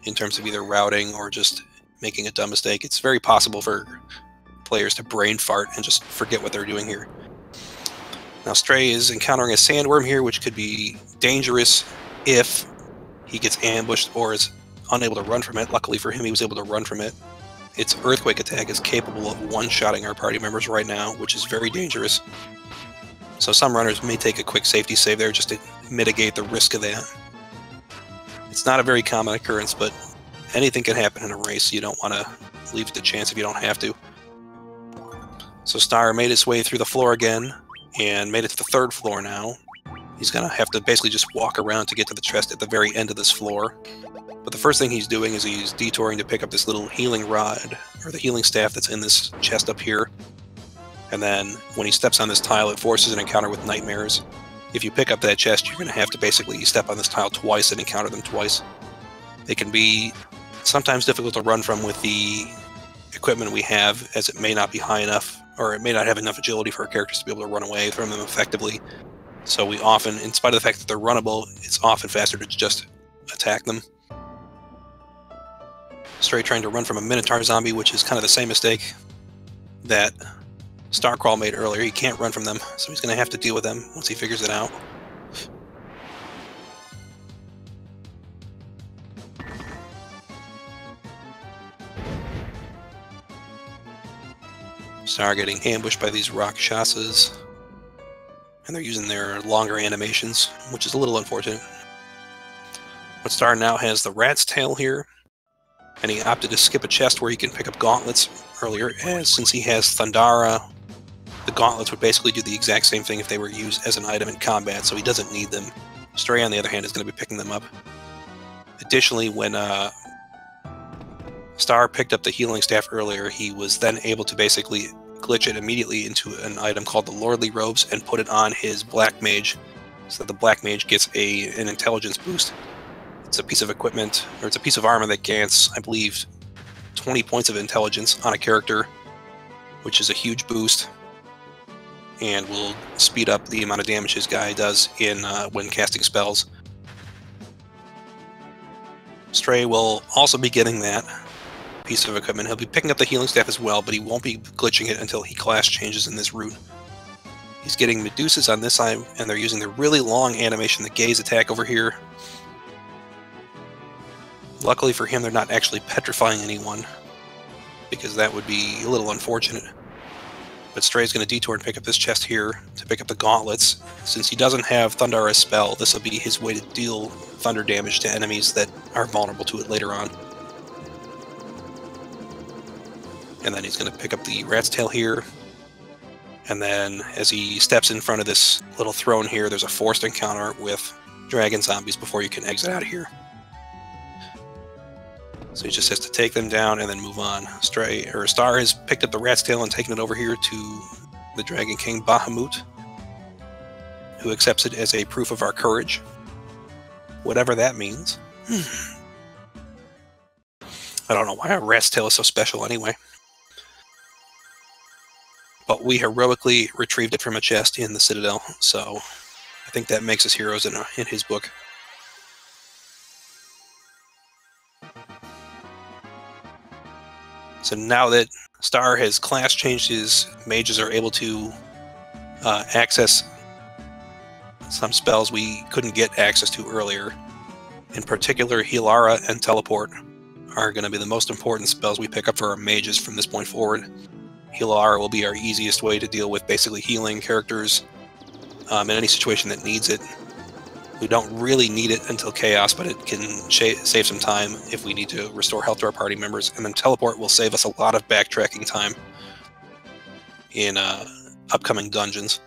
in terms of either routing or just making a dumb mistake. It's very possible for players to brain fart and just forget what they're doing here. Now, Stray is encountering a sandworm here, which could be dangerous if he gets ambushed or is unable to run from it. Luckily for him, he was able to run from it. Its earthquake attack is capable of one-shotting our party members right now, which is very dangerous. So some runners may take a quick safety save there just to mitigate the risk of that. It's not a very common occurrence, but anything can happen in a race. You don't want to leave it to chance if you don't have to. So Star made his way through the floor again and made it to the third floor now. He's going to have to basically just walk around to get to the chest at the very end of this floor. But the first thing he's doing is he's detouring to pick up this little healing rod, or the healing staff that's in this chest up here. And then when he steps on this tile, it forces an encounter with nightmares. If you pick up that chest, you're going to have to basically step on this tile twice and encounter them twice. They can be sometimes difficult to run from with the equipment we have, as it may not be high enough, or it may not have enough agility for our characters to be able to run away from them effectively. So we often, in spite of the fact that they're runnable, it's often faster to just attack them. Stray trying to run from a Minotaur zombie, which is kind of the same mistake that Starcrawl made earlier. He can't run from them, so he's going to have to deal with them once he figures it out. Star getting ambushed by these Rakshasas, and they're using their longer animations, which is a little unfortunate. But Star now has the rat's tail here, and he opted to skip a chest where he can pick up gauntlets earlier, as since he has Thundara, the gauntlets would basically do the exact same thing if they were used as an item in combat, so he doesn't need them. Stray, on the other hand, is going to be picking them up. Additionally, when Star picked up the healing staff earlier, he was then able to basically glitch it immediately into an item called the Lordly Robes and put it on his Black Mage, so that the Black Mage gets an intelligence boost. It's a piece of equipment, or it's a piece of armor that grants, I believe, 20 points of intelligence on a character, which is a huge boost, and will speed up the amount of damage his guy does in when casting spells. Stray will also be getting that piece of equipment. He'll be picking up the healing staff as well, but he won't be glitching it until he class changes in this route. He's getting Medusas on this side, and they're using the really long animation, the gaze attack over here. Luckily for him, they're not actually petrifying anyone, because that would be a little unfortunate. But Stray's going to detour and pick up this chest here to pick up the gauntlets. Since he doesn't have Thundara's spell, this will be his way to deal thunder damage to enemies that are vulnerable to it later on. And then he's going to pick up the rat's tail here. And then as he steps in front of this little throne here, there's a forced encounter with dragon zombies before you can exit out of here. So he just has to take them down and then move on. Star has picked up the rat's tail and taken it over here to the Dragon King Bahamut, who accepts it as a proof of our courage. whatever that means. I don't know why our rat's tail is so special anyway. But we heroically retrieved it from a chest in the Citadel, so I think that makes us heroes in his book. So now that Star has class changed, his mages are able to access some spells we couldn't get access to earlier. In particular, Healara and Teleport are going to be the most important spells we pick up for our mages from this point forward. Healara will be our easiest way to deal with basically healing characters in any situation that needs it. We don't really need it until Chaos, but it can save some time if we need to restore health to our party members. And then Teleport will save us a lot of backtracking time in upcoming dungeons.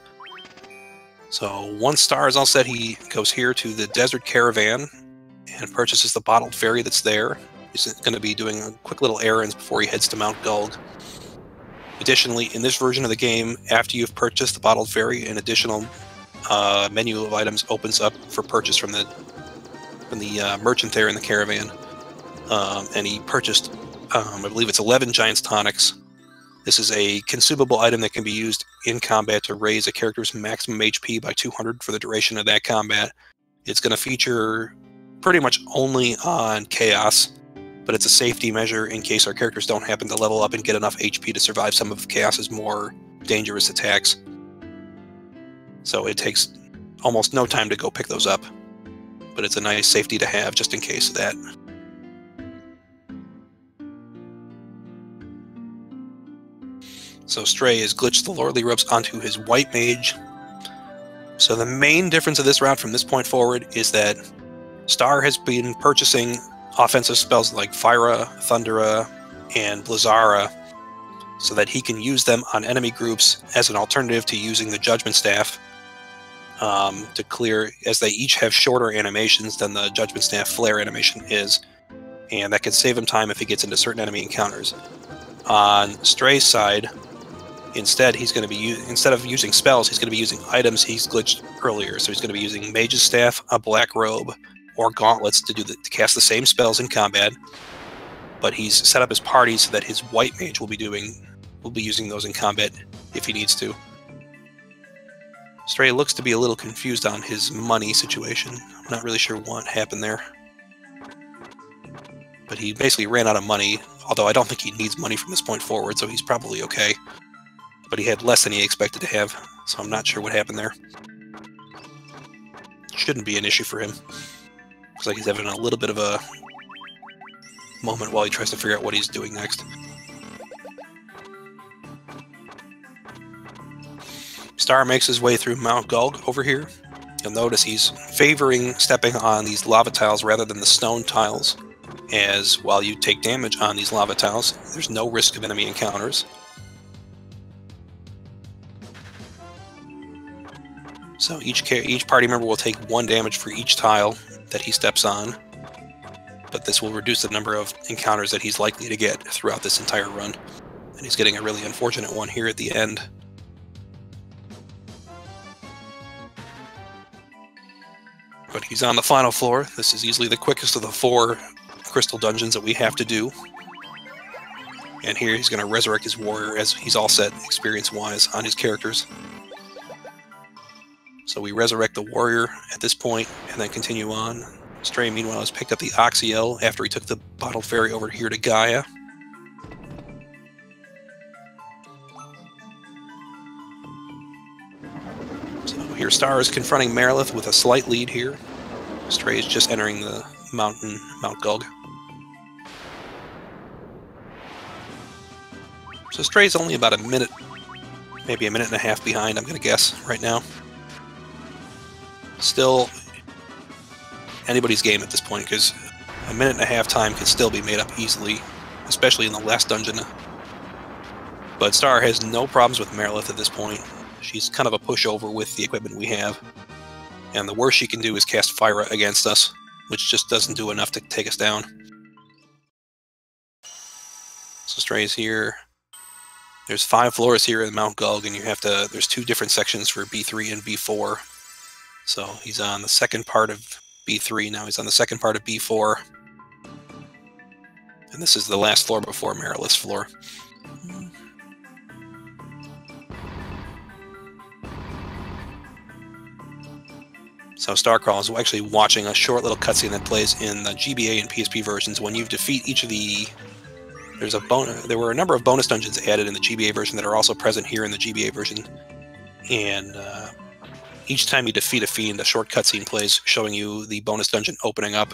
So once Star is all set, he goes here to the Desert Caravan and purchases the bottled ferry that's there. He's going to be doing quick little errands before he heads to Mount Gulg. Additionally, in this version of the game, after you've purchased the bottled ferry, an additional menu of items opens up for purchase from the merchant there in the caravan. And he purchased, I believe it's 11 Giant's Tonics. This is a consumable item that can be used in combat to raise a character's maximum HP by 200 for the duration of that combat. It's going to feature pretty much only on Chaos, but it's a safety measure in case our characters don't happen to level up and get enough HP to survive some of Chaos's more dangerous attacks. So it takes almost no time to go pick those up, but it's a nice safety to have just in case of that. So Stray has glitched the Lordly Ropes onto his White Mage. So the main difference of this route from this point forward is that Star has been purchasing offensive spells like Fyra, Thundera, and Blizzara so that he can use them on enemy groups as an alternative to using the Judgment Staff to clear, as they each have shorter animations than the Judgment Staff flare animation is, and that can save him time if he gets into certain enemy encounters. On Stray's side, instead he's going to be instead of using spells, he's going to be using items he's glitched earlier. So he's going to be using Mage's Staff, a Black Robe, or Gauntlets to cast the same spells in combat. But he's set up his party so that his White Mage will be using those in combat if he needs to. Stray looks to be a little confused on his money situation. I'm not really sure what happened there. But he basically ran out of money, although I don't think he needs money from this point forward, so he's probably okay. But he had less than he expected to have, so I'm not sure what happened there. Shouldn't be an issue for him. Looks like he's having a little bit of a moment while he tries to figure out what he's doing next. Star makes his way through Mount Gulg over here. You'll notice he's favoring stepping on these lava tiles rather than the stone tiles, as while you take damage on these lava tiles, there's no risk of enemy encounters. So each party member will take 1 damage for each tile that he steps on, but this will reduce the number of encounters that he's likely to get throughout this entire run. And he's getting a really unfortunate one here at the end. But he's on the final floor. This is easily the quickest of the 4 crystal dungeons that we have to do. And here he's going to resurrect his warrior as he's all set experience-wise on his characters. So we resurrect the warrior at this point and then continue on. Stray, meanwhile, has picked up the Oxyel after he took the bottled ferry over here to Gaia. So here Star is confronting Marilith with a slight lead here. Stray is just entering the Mount Gulg. So Stray's only about a minute, maybe a minute and a half behind, I'm going to guess, right now. Still anybody's game at this point, because a minute and a half time can still be made up easily, especially in the last dungeon. But Star has no problems with Marilith at this point. She's kind of a pushover with the equipment we have. And the worst she can do is cast Fyra against us, which just doesn't do enough to take us down. So Stray's here. There's 5 floors here in Mount Gulg, and there's 2 different sections for B3 and B4. So he's on the second part of B3. Now he's on the second part of B4. And this is the last floor before Marilith's floor. So Starcrawl is actually watching a short little cutscene that plays in the GBA and PSP versions. When you defeat each of the... There were a number of bonus dungeons added in the GBA version that are also present here in the GBA version. And each time you defeat a fiend, a short cutscene plays showing you the bonus dungeon opening up.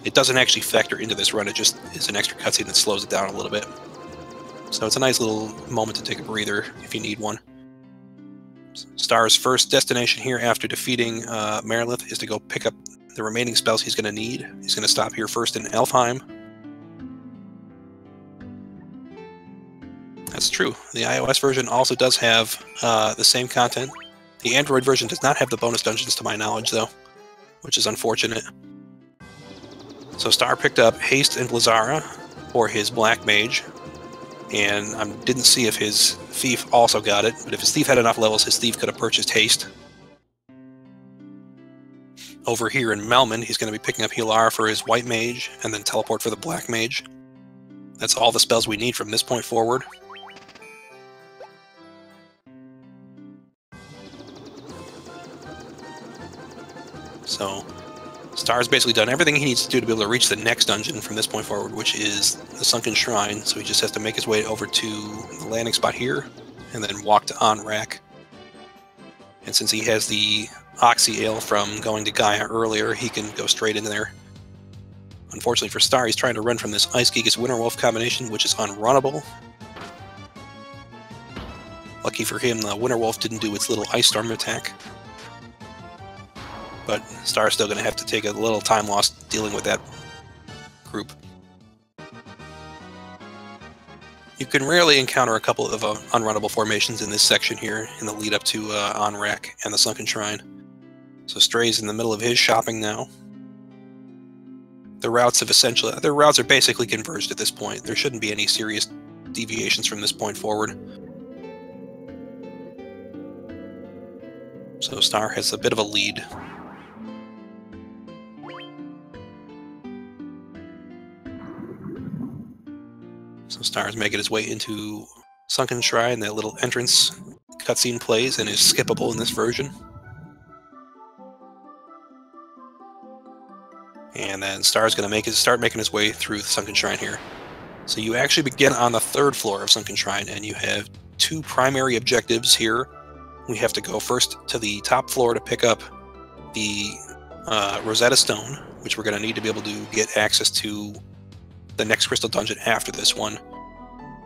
It doesn't actually factor into this run, it just is an extra cutscene that slows it down a little bit. So it's a nice little moment to take a breather if you need one. Star's first destination here after defeating Marilith is to go pick up the remaining spells he's going to need. He's going to stop here first in Elfheim. That's true. The iOS version also does have the same content. The Android version does not have the bonus dungeons to my knowledge, though, which is unfortunate. So Star picked up Haste and Blizzara for his Black Mage, and I didn't see if his Thief also got it, but if his Thief had enough levels, his Thief could have purchased Haste. Over here in Melman, he's going to be picking up Healar for his White Mage, and then Teleport for the Black Mage. That's all the spells we need from this point forward. So Star's basically done everything he needs to do to be able to reach the next dungeon from this point forward, which is the Sunken Shrine. So he just has to make his way over to the landing spot here, and then walk to Onrak. And since he has the Oxy Ale from going to Gaia earlier, he can go straight in there. Unfortunately for Star, he's trying to run from this Ice Gigas Winterwolf combination, which is unrunnable. Lucky for him, the Winterwolf didn't do its little Ice Storm attack. But Star's still going to have to take a little time lost dealing with that group. You can rarely encounter a couple of unrunnable formations in this section here in the lead up to Onrak and the Sunken Shrine. So Stray's in the middle of his shopping now. The routes their routes are basically converged at this point. There shouldn't be any serious deviations from this point forward. So Star has a bit of a lead. So Star's making his way into Sunken Shrine. That little entrance cutscene plays and is skippable in this version. And then Star's going to start making his way through the Sunken Shrine here. So you actually begin on the third floor of Sunken Shrine, and you have two primary objectives here. We have to go first to the top floor to pick up the Rosetta Stone, which we're going to need to be able to get access to the next crystal dungeon after this one.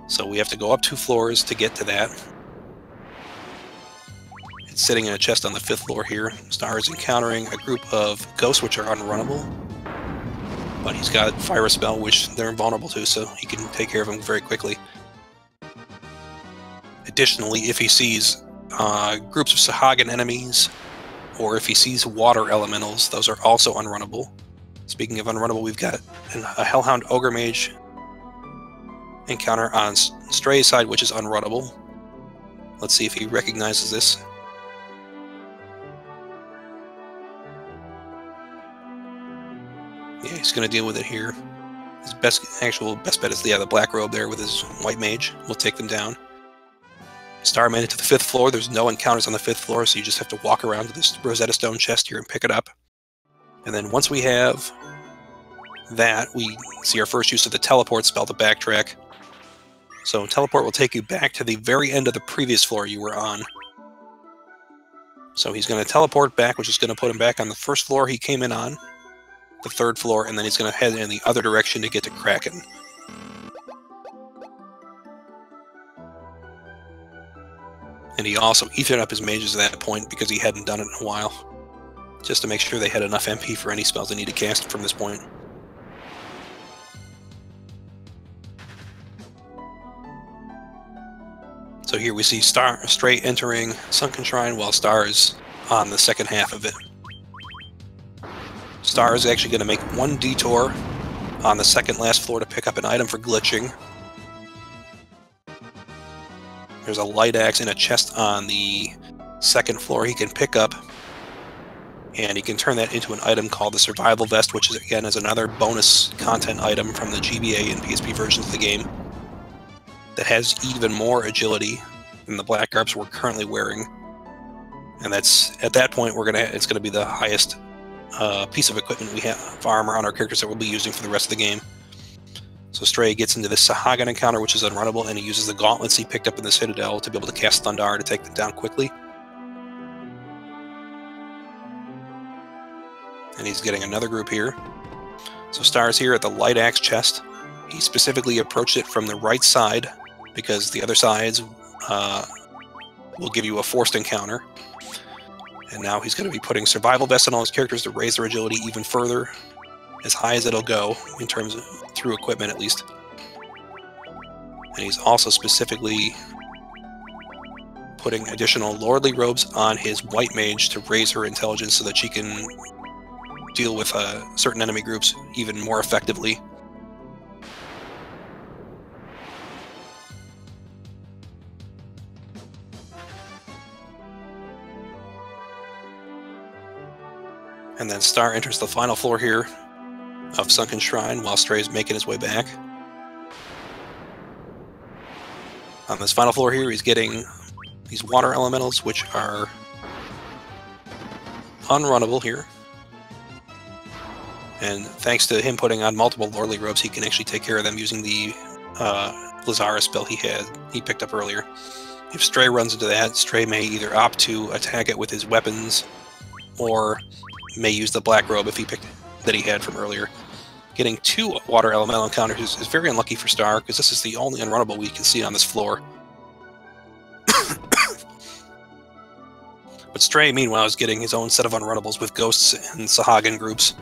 So we have to go up 2 floors to get to that. It's sitting in a chest on the 5th floor here. Star is encountering a group of ghosts which are unrunnable, but he's got Fire Spell which they're invulnerable to, so he can take care of them very quickly. Additionally, if he sees groups of Sahagan enemies, or if he sees water elementals, those are also unrunnable. Speaking of unrunnable, we've got a Hellhound Ogre Mage encounter on Stray's side, which is unrunnable. Let's see if he recognizes this. Yeah, he's going to deal with it here. His best bet is the Black Robe there with his White Mage. We'll take them down. Star made it to the 5th floor. There's no encounters on the 5th floor, so you just have to walk around to this Rosetta Stone chest here and pick it up. And then once we have that, we see our first use of the Teleport spell to backtrack. So Teleport will take you back to the very end of the previous floor you were on. So he's going to teleport back, which is going to put him back on the first floor he came in on, the 3rd floor, and then he's going to head in the other direction to get to Kraken. And he also ethered up his mages at that point because he hadn't done it in a while, just to make sure they had enough MP for any spells they need to cast from this point. So here we see Stray entering Sunken Shrine while Star is on the second half of it. Star is actually going to make one detour on the second last floor to pick up an item for glitching. There's a light axe in a chest on the 2nd floor he can pick up. And you can turn that into an item called the Survival Vest, which is, again, is another bonus content item from the GBA and PSP versions of the game that has even more agility than the black garbs we're currently wearing. And that's, at that point, it's gonna be the highest piece of equipment we have of armor on our characters that we'll be using for the rest of the game. So Stray gets into the Sahagin encounter, which is unrunnable, and he uses the gauntlets he picked up in the Citadel to be able to cast Thundar to take them down quickly. And he's getting another group here. So Star's here at the Light Axe chest. He specifically approached it from the right side because the other sides will give you a forced encounter. And now he's going to be putting Survival Vests on all his characters to raise their agility even further, as high as it'll go, in terms of through equipment at least. And he's also specifically putting additional Lordly Robes on his White Mage to raise her intelligence so that she can deal with certain enemy groups even more effectively. And then Star enters the final floor here of Sunken Shrine while Stray's making his way back. On this final floor here, he's getting these water elementals, which are unrunnable here. And thanks to him putting on multiple Lordly Robes, he can actually take care of them using the Lazara spell he picked up earlier. If Stray runs into that, Stray may either opt to attack it with his weapons, or may use the black robe if he picked that he had from earlier. Getting 2 water elemental encounters is very unlucky for Star, because this is the only unrunnable we can see on this floor. But Stray, meanwhile, is getting his own set of unrunnables with Ghosts and Sahagin groups.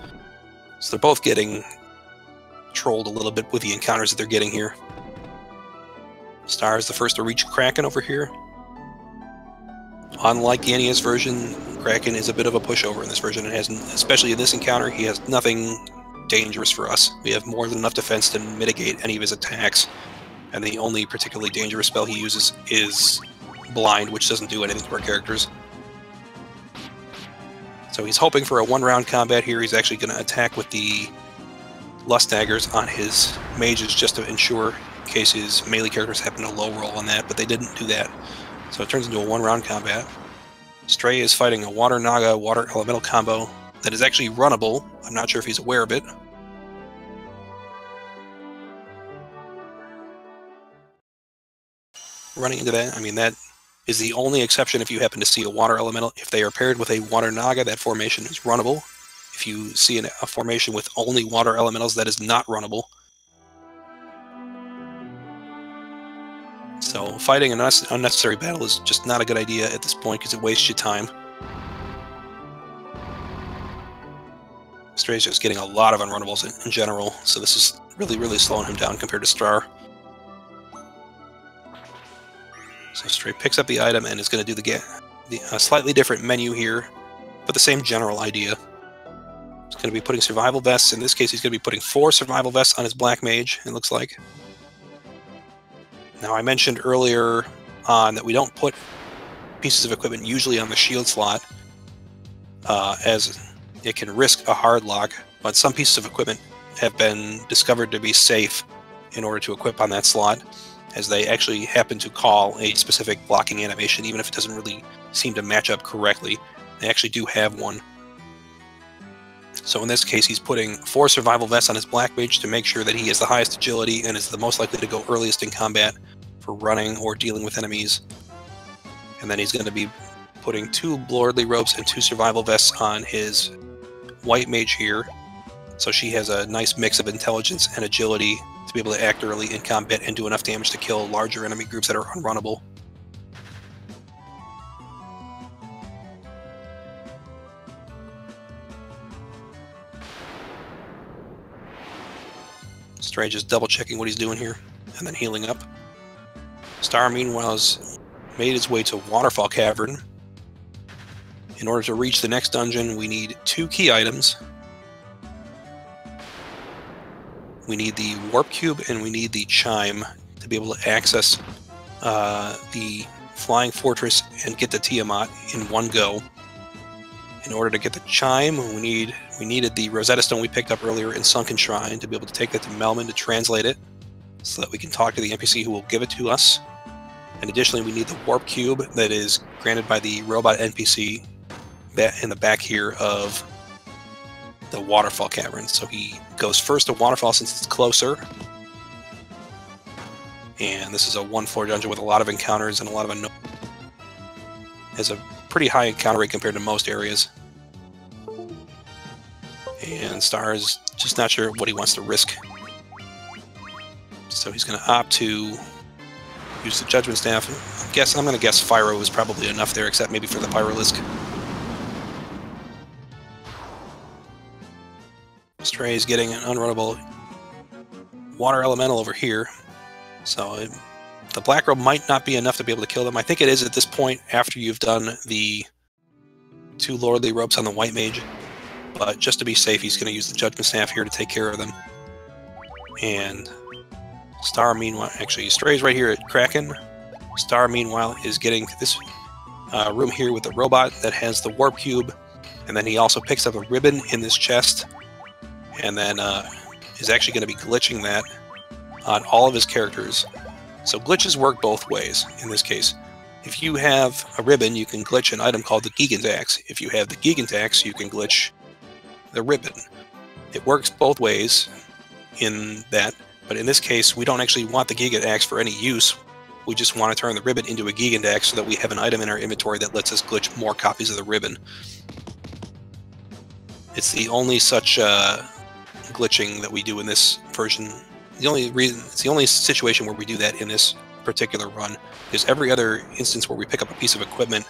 So they're both getting trolled a little bit with the encounters that they're getting here. Star is the first to reach Kraken over here. Unlike the NES version, Kraken is a bit of a pushover in this version. It has, especially in this encounter, he has nothing dangerous for us. We have more than enough defense to mitigate any of his attacks, and the only particularly dangerous spell he uses is Blind, which doesn't do anything to our characters. So he's hoping for a 1-round combat here. He's actually going to attack with the Lust Daggers on his mages just to ensure, in case his melee characters happen to low roll on that, but they didn't do that. So it turns into a 1-round combat. Stray is fighting a Water Naga Water Elemental combo that is actually runnable. I'm not sure if he's aware of it. Running into that, I mean, that is the only exception if you happen to see a Water Elemental. If they are paired with a Water Naga, that formation is runnable. If you see a formation with only Water Elementals, that is not runnable. So fighting an unnecessary battle is just not a good idea at this point because it wastes your time. Stray's just getting a lot of unrunnables in general, so this is really slowing him down compared to Star. So Stray picks up the item and is going to do the slightly different menu here, but the same general idea. He's going to be putting Survival Vests. In this case, he's going to be putting 4 Survival Vests on his Black Mage, it looks like. Now, I mentioned earlier on that we don't put pieces of equipment usually on the shield slot, as it can risk a hard lock, but some pieces of equipment have been discovered to be safe in order to equip on that slot, as they actually happen to call a specific blocking animation, even if it doesn't really seem to match up correctly. They actually do have one. So in this case, he's putting 4 Survival Vests on his Black Mage to make sure that he has the highest agility and is the most likely to go earliest in combat for running or dealing with enemies. And then he's going to be putting 2 Lordly Robes and 2 Survival Vests on his White Mage here. So she has a nice mix of intelligence and agility to be able to act early in combat and do enough damage to kill larger enemy groups that are unrunnable. Stray just double checking what he's doing here and then healing up. Star, meanwhile, has made his way to Waterfall Cavern. In order to reach the next dungeon, we need 2 key items. We need the Warp Cube and we need the Chime to be able to access the Flying Fortress and get to Tiamat in one go. In order to get the chime, we needed the Rosetta Stone we picked up earlier in Sunken Shrine to be able to take that to Melman to translate it, so that we can talk to the NPC who will give it to us. And additionally, we need the warp cube that is granted by the robot NPC in the back here of the Waterfall Cavern. So he goes first to Waterfall since it's closer. And this is a one-floor dungeon with a lot of encounters and a lot of has a pretty high encounter rate compared to most areas. And Star is just not sure what he wants to risk. So he's going to opt to use the Judgment Staff. I'm going to guess Pyro is probably enough there, except maybe for the Pyrolisk. Stray is getting an unrunnable Water Elemental over here. So the Black Robe might not be enough to be able to kill them. I think it is at this point after you've done the 2 Lordly Ropes on the White Mage. But just to be safe, he's going to use the Judgment Staff here to take care of them. And Star, meanwhile, actually, Stray's right here at Kraken. Star, meanwhile, is getting this room here with the robot that has the Warp Cube. And then he also picks up a ribbon in this chest. And then is actually going to be glitching that on all of his characters. So glitches work both ways in this case. If you have a ribbon, you can glitch an item called the Gigantax. If you have the Gigantax, you can glitch the ribbon. It works both ways in that, but in this case, we don't actually want the Gigantax for any use. We just want to turn the ribbon into a Gigantax so that we have an item in our inventory that lets us glitch more copies of the ribbon. It's the only such glitching that we do in this version. It's the only situation where we do that in this particular run, because every other instance where we pick up a piece of equipment,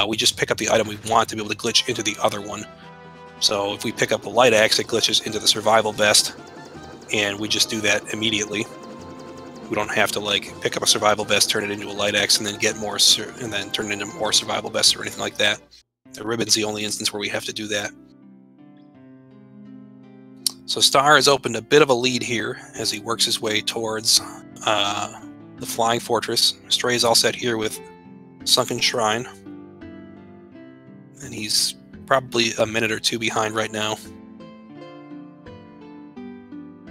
we just pick up the item we want to be able to glitch into the other one. So if we pick up the Light Axe, it glitches into the Survival Vest, and we just do that immediately. We don't have to like pick up a Survival Vest, turn it into a Light Axe, and then get more, and then turn it into more Survival Vests or anything like that. The ribbon's the only instance where we have to do that. So Star has opened a bit of a lead here as he works his way towards the Flying Fortress. Stray is all set here with Sunken Shrine. And he's probably a minute or two behind right now.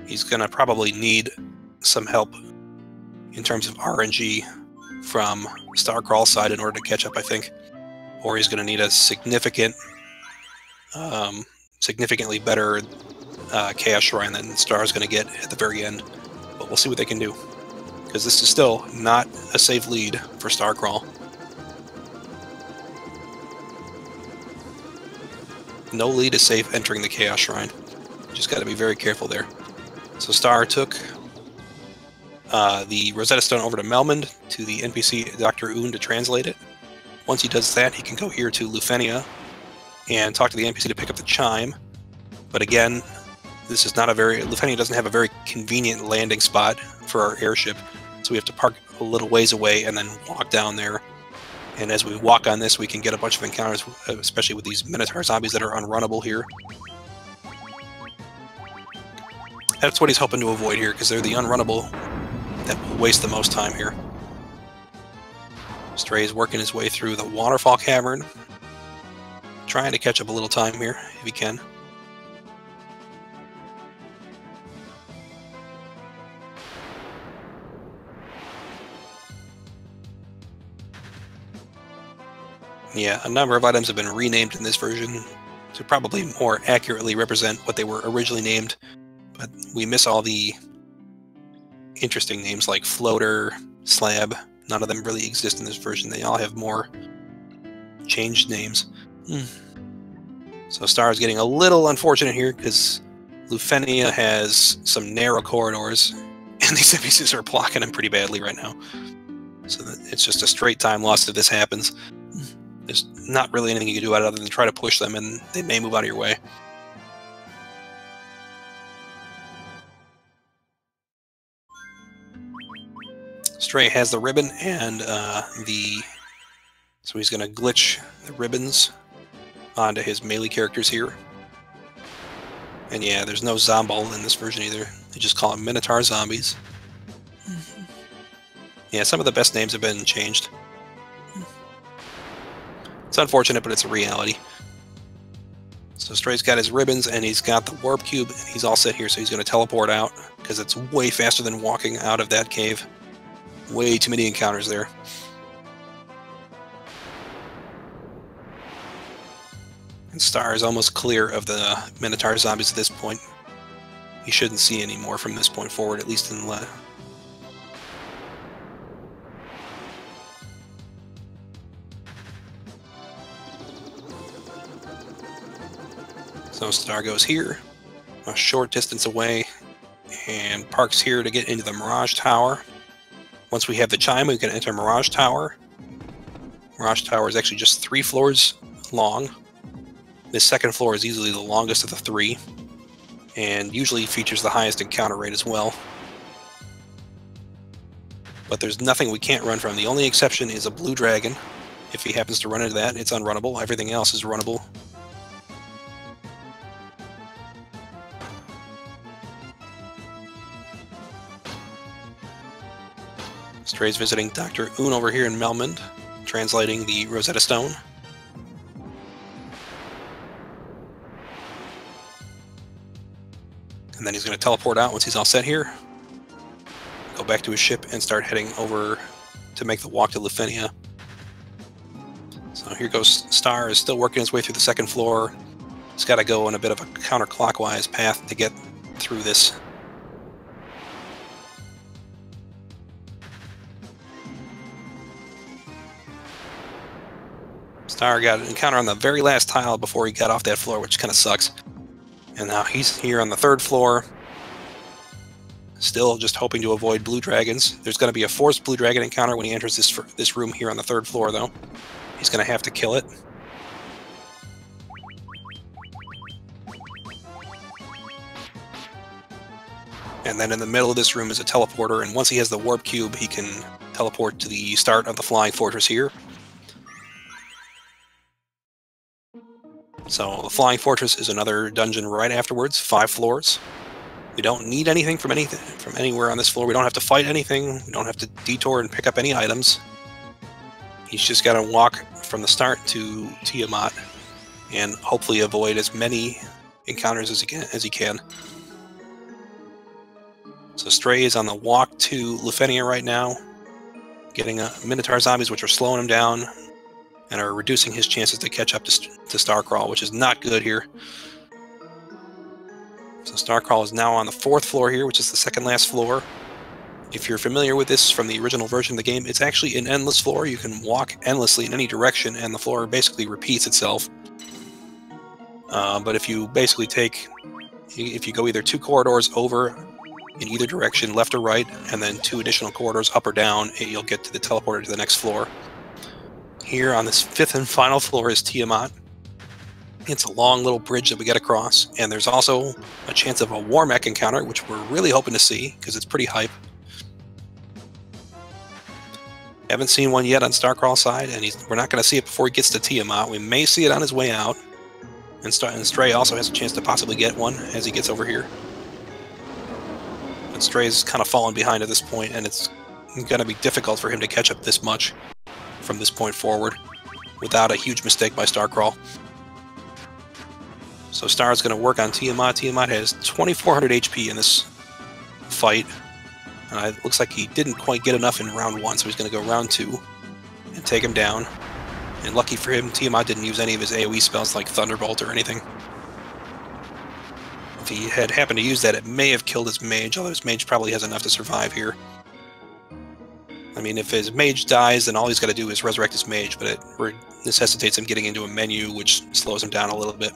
He's going to probably need some help in terms of RNG from Starcrawl's side in order to catch up, I think. Or he's going to need a significantly better Chaos Shrine than Star's going to get at the very end. But we'll see what they can do, because this is still not a safe lead for Starcrawl. No lead is safe entering the Chaos Shrine. Just got to be very careful there. So Star took the Rosetta Stone over to Melmond to the NPC Dr. Un to translate it. Once he does that, he can go here to Lufenia and talk to the NPC to pick up the chime. But again, this is not a very... Lufenia doesn't have a very convenient landing spot for our airship, so we have to park a little ways away and then walk down there. And as we walk on this, we can get a bunch of encounters, especially with these Minotaur zombies that are unrunnable here. That's what he's hoping to avoid here, because they're the unrunnable that will waste the most time here. Stray is working his way through the Waterfall Cavern, trying to catch up a little time here, if he can. Yeah, a number of items have been renamed in this version to probably more accurately represent what they were originally named, but we miss all the interesting names like Floater, Slab. None of them really exist in this version. They all have more changed names. So Star is getting a little unfortunate here because Lufenia has some narrow corridors, and these NPCs are blocking him pretty badly right now. So it's just a straight time loss if this happens. There's not really anything you can do other than try to push them, and they may move out of your way. Stray has the ribbon and so he's going to glitch the ribbons onto his melee characters here. And yeah, there's no Zomball in this version either. They just call them Minotaur zombies. Yeah, some of the best names have been changed. It's unfortunate, but it's a reality. So Stray's got his ribbons, and he's got the warp cube, and he's all set here, so he's going to teleport out, because it's way faster than walking out of that cave. Way too many encounters there. And Star is almost clear of the Minotaur zombies at this point. He shouldn't see any more from this point forward, at least in the... So Star goes here, a short distance away, and parks here to get into the Mirage Tower. Once we have the chime, we can enter Mirage Tower. Mirage Tower is actually just 3 floors long. This second floor is easily the longest of the 3, and usually features the highest encounter rate as well. But there's nothing we can't run from. The only exception is a blue dragon. If he happens to run into that, it's unrunnable. Everything else is runnable. Stray's visiting Dr. Un over here in Melmond, translating the Rosetta Stone. And then he's going to teleport out once he's all set here. Go back to his ship and start heading over to make the walk to Lufenia. So here goes Star, is still working his way through the second floor. He's got to go on a bit of a counterclockwise path to get through this. Star got an encounter on the very last tile before he got off that floor, which kind of sucks. And now he's here on the 3rd floor, still just hoping to avoid blue dragons. There's going to be a forced blue dragon encounter when he enters this room here on the 3rd floor, though. He's going to have to kill it. And then in the middle of this room is a teleporter, and once he has the warp cube, he can teleport to the start of the flying fortress here. So the Flying Fortress is another dungeon right afterwards, 5 floors. We don't need anything from anywhere on this floor. We don't have to fight anything. We don't have to detour and pick up any items. He's just got to walk from the start to Tiamat and hopefully avoid as many encounters as he can. So Stray is on the walk to Lufenia right now, getting Minotaur zombies, which are slowing him down and are reducing his chances to catch up to Starcrawl, which is not good here. So Starcrawl is now on the 4th floor here, which is the second last floor. If you're familiar with this from the original version of the game, it's actually an endless floor. You can walk endlessly in any direction, and the floor basically repeats itself. But if you basically if you go either 2 corridors over in either direction, left or right, and then 2 additional corridors up or down, you'll get to the teleporter to the next floor. Here on this 5th and final floor is Tiamat. It's a long little bridge that we get across, and there's also a chance of a war mech encounter, which we're really hoping to see, because it's pretty hype. Haven't seen one yet on Starcrawl side, and we're not going to see it before he gets to Tiamat. We may see it on his way out, and Stray also has a chance to possibly get one as he gets over here. But Stray's kind of fallen behind at this point, and it's going to be difficult for him to catch up this much from this point forward without a huge mistake by Starcrawl. So Star's going to work on Tiamat. Tiamat has 2400 HP in this fight. It looks like he didn't quite get enough in round 1, so he's going to go round 2 and take him down. And lucky for him, Tiamat didn't use any of his AoE spells like Thunderbolt or anything. If he had happened to use that, it may have killed his mage, although his mage probably has enough to survive here. I mean, if his mage dies, then all he's got to do is resurrect his mage, but it necessitates him getting into a menu, which slows him down a little bit.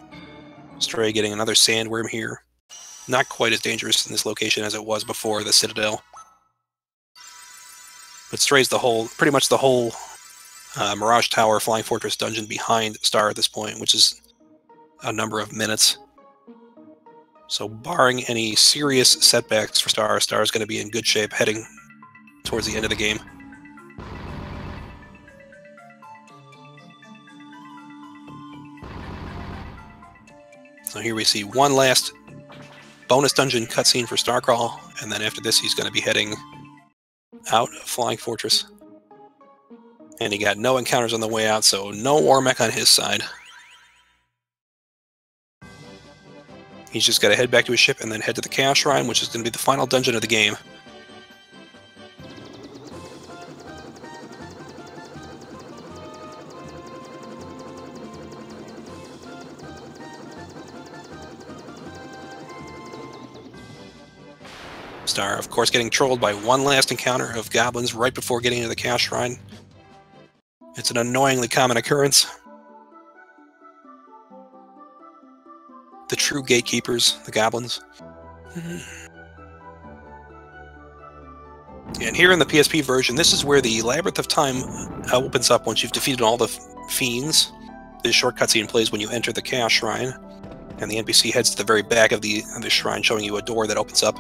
Stray getting another sandworm here. Not quite as dangerous in this location as it was before the Citadel. But Stray's pretty much the whole Mirage Tower Flying Fortress dungeon behind Star at this point, which is a number of minutes. So barring any serious setbacks for Star, Star's going to be in good shape heading towards the end of the game. So here we see one last bonus dungeon cutscene for Starcrawl, and then after this he's going to be heading out of Flying Fortress. And he got no encounters on the way out, so no war mech on his side. He's just got to head back to his ship and then head to the Chaos Shrine, which is going to be the final dungeon of the game. Star, of course, getting trolled by one last encounter of goblins right before getting into the Chaos Shrine. It's an annoyingly common occurrence. The true gatekeepers, the goblins. And here in the PSP version, this is where the Labyrinth of Time opens up once you've defeated all the fiends. This short cutscene plays when you enter the Chaos Shrine, and the NPC heads to the very back of the shrine, showing you a door that opens up.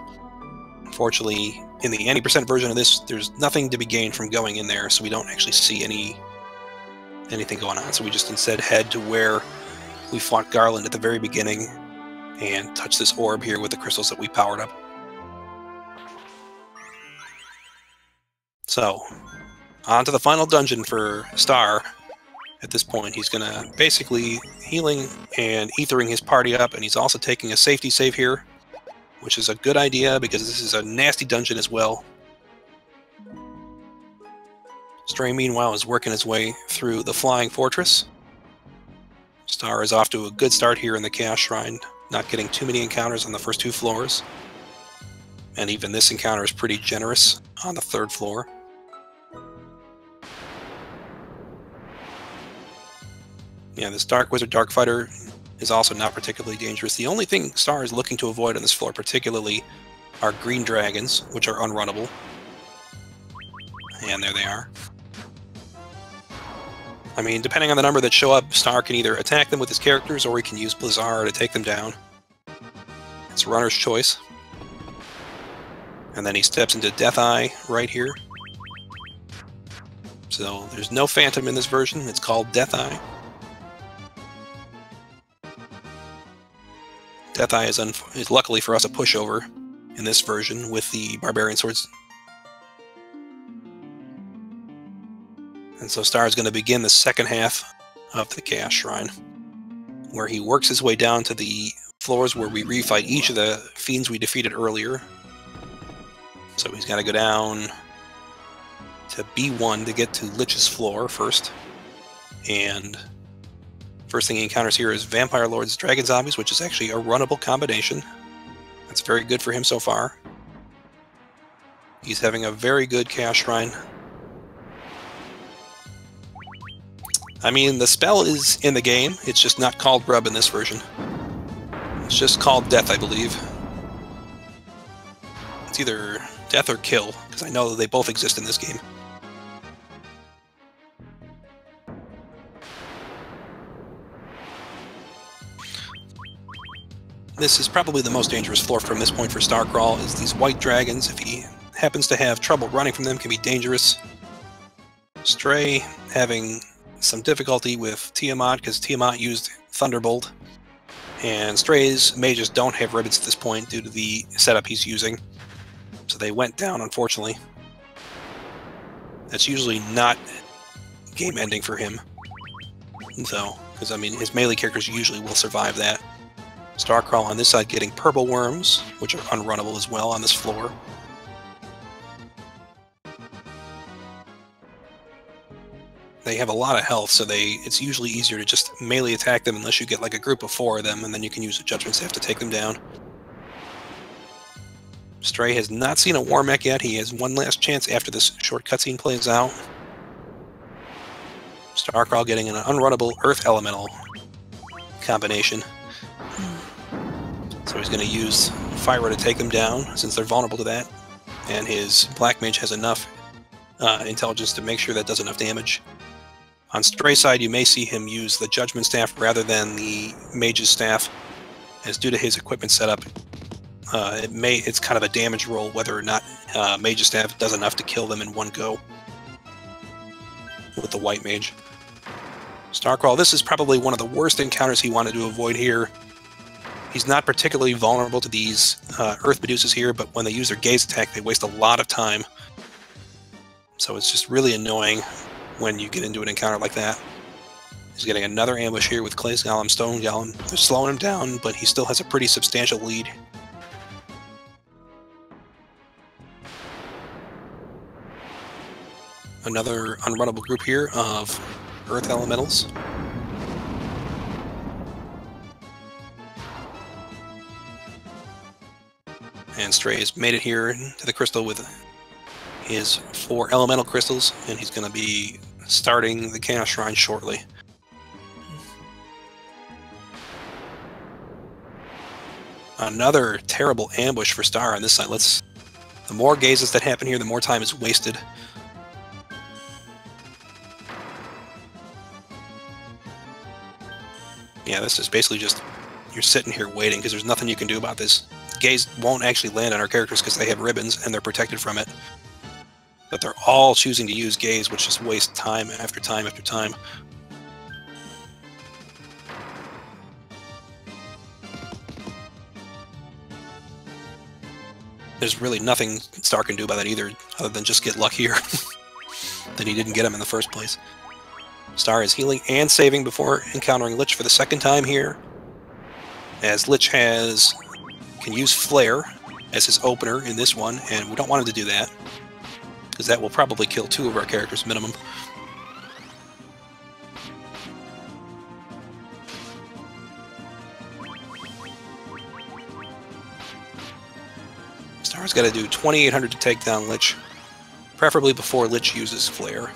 Unfortunately, in the 90% version of this, there's nothing to be gained from going in there, so we don't actually see anything going on. So we just instead head to where we fought Garland at the very beginning and touch this orb here with the crystals that we powered up. So, on to the final dungeon for Star. At this point, he's going to basically healing and ethering his party up, and he's also taking a safety save here, which is a good idea because this is a nasty dungeon as well. Stray, meanwhile, is working his way through the Flying Fortress. Star is off to a good start here in the Chaos Shrine, not getting too many encounters on the first 2 floors. And even this encounter is pretty generous on the 3rd floor. Yeah, this Dark Wizard Dark Fighter is also not particularly dangerous. The only thing Star is looking to avoid on this floor particularly are green dragons, which are unrunnable. And there they are. I mean, depending on the number that show up, Star can either attack them with his characters or he can use Blizzard to take them down. It's a runner's choice. And then he steps into Death Eye right here. So there's no Phantom in this version, it's called Death Eye. Death Eye is luckily for us a pushover in this version with the Barbarian Swords. And so Star is going to begin the second half of the Chaos Shrine, where he works his way down to the floors where we refight each of the fiends we defeated earlier. So he's got to go down to B1 to get to Lich's floor first. And first thing he encounters here is Vampire Lord's Dragon Zombies, which is actually a runnable combination. That's very good for him so far. He's having a very good Chaos Shrine. I mean, the spell is in the game, it's just not called Rub in this version. It's just called Death, I believe. It's either Death or Kill, because I know that they both exist in this game. This is probably the most dangerous floor from this point for Starcrawl, is these white dragons. If he happens to have trouble running from them, can be dangerous. Stray having some difficulty with Tiamat, because Tiamat used Thunderbolt. And Stray's mages don't have ribbons at this point due to the setup he's using. So they went down, unfortunately. That's usually not game-ending for him. So, because, I mean, his melee characters usually will survive that. Starcrawl on this side getting purple worms, which are unrunnable as well on this floor. They have a lot of health, so it's usually easier to just melee attack them unless you get like a group of 4 of them, and then you can use a Judgment Staff to take them down. Stray has not seen a war mech yet. He has one last chance after this short cutscene plays out. Starcrawl getting an unrunnable Earth Elemental combination. So he's going to use Fire to take them down, since they're vulnerable to that. And his Black Mage has enough intelligence to make sure that does enough damage. On Stray's side, you may see him use the Judgment Staff rather than the Mage's Staff, as due to his equipment setup, it's kind of a damage roll whether or not Mage's Staff does enough to kill them in one go with the White Mage. Starcrawl, this is probably one of the worst encounters he wanted to avoid here. He's not particularly vulnerable to these Earth Medusas here, but when they use their gaze attack, they waste a lot of time. So it's just really annoying when you get into an encounter like that. He's getting another ambush here with Clay's Golem, Stone Golem. They're slowing him down, but he still has a pretty substantial lead. Another unrunnable group here of Earth Elementals. And Stray has made it here to the crystal with his 4 elemental crystals, and he's going to be starting the Chaos Shrine shortly. Another terrible ambush for Star on this side. The more gazes that happen here, the more time is wasted. Yeah, this is basically just, you're sitting here waiting because there's nothing you can do about this. Gaze won't actually land on our characters because they have ribbons and they're protected from it. But they're all choosing to use Gaze, which just wastes time after time after time. There's really nothing Star can do about that either, other than just get luckier that he didn't get him in the first place. Star is healing and saving before encountering Lich for the second time here, as Lich can use Flare as his opener in this one, and we don't want him to do that, because that will probably kill 2 of our characters minimum. Star's got to do 2,800 to take down Lich, preferably before Lich uses Flare,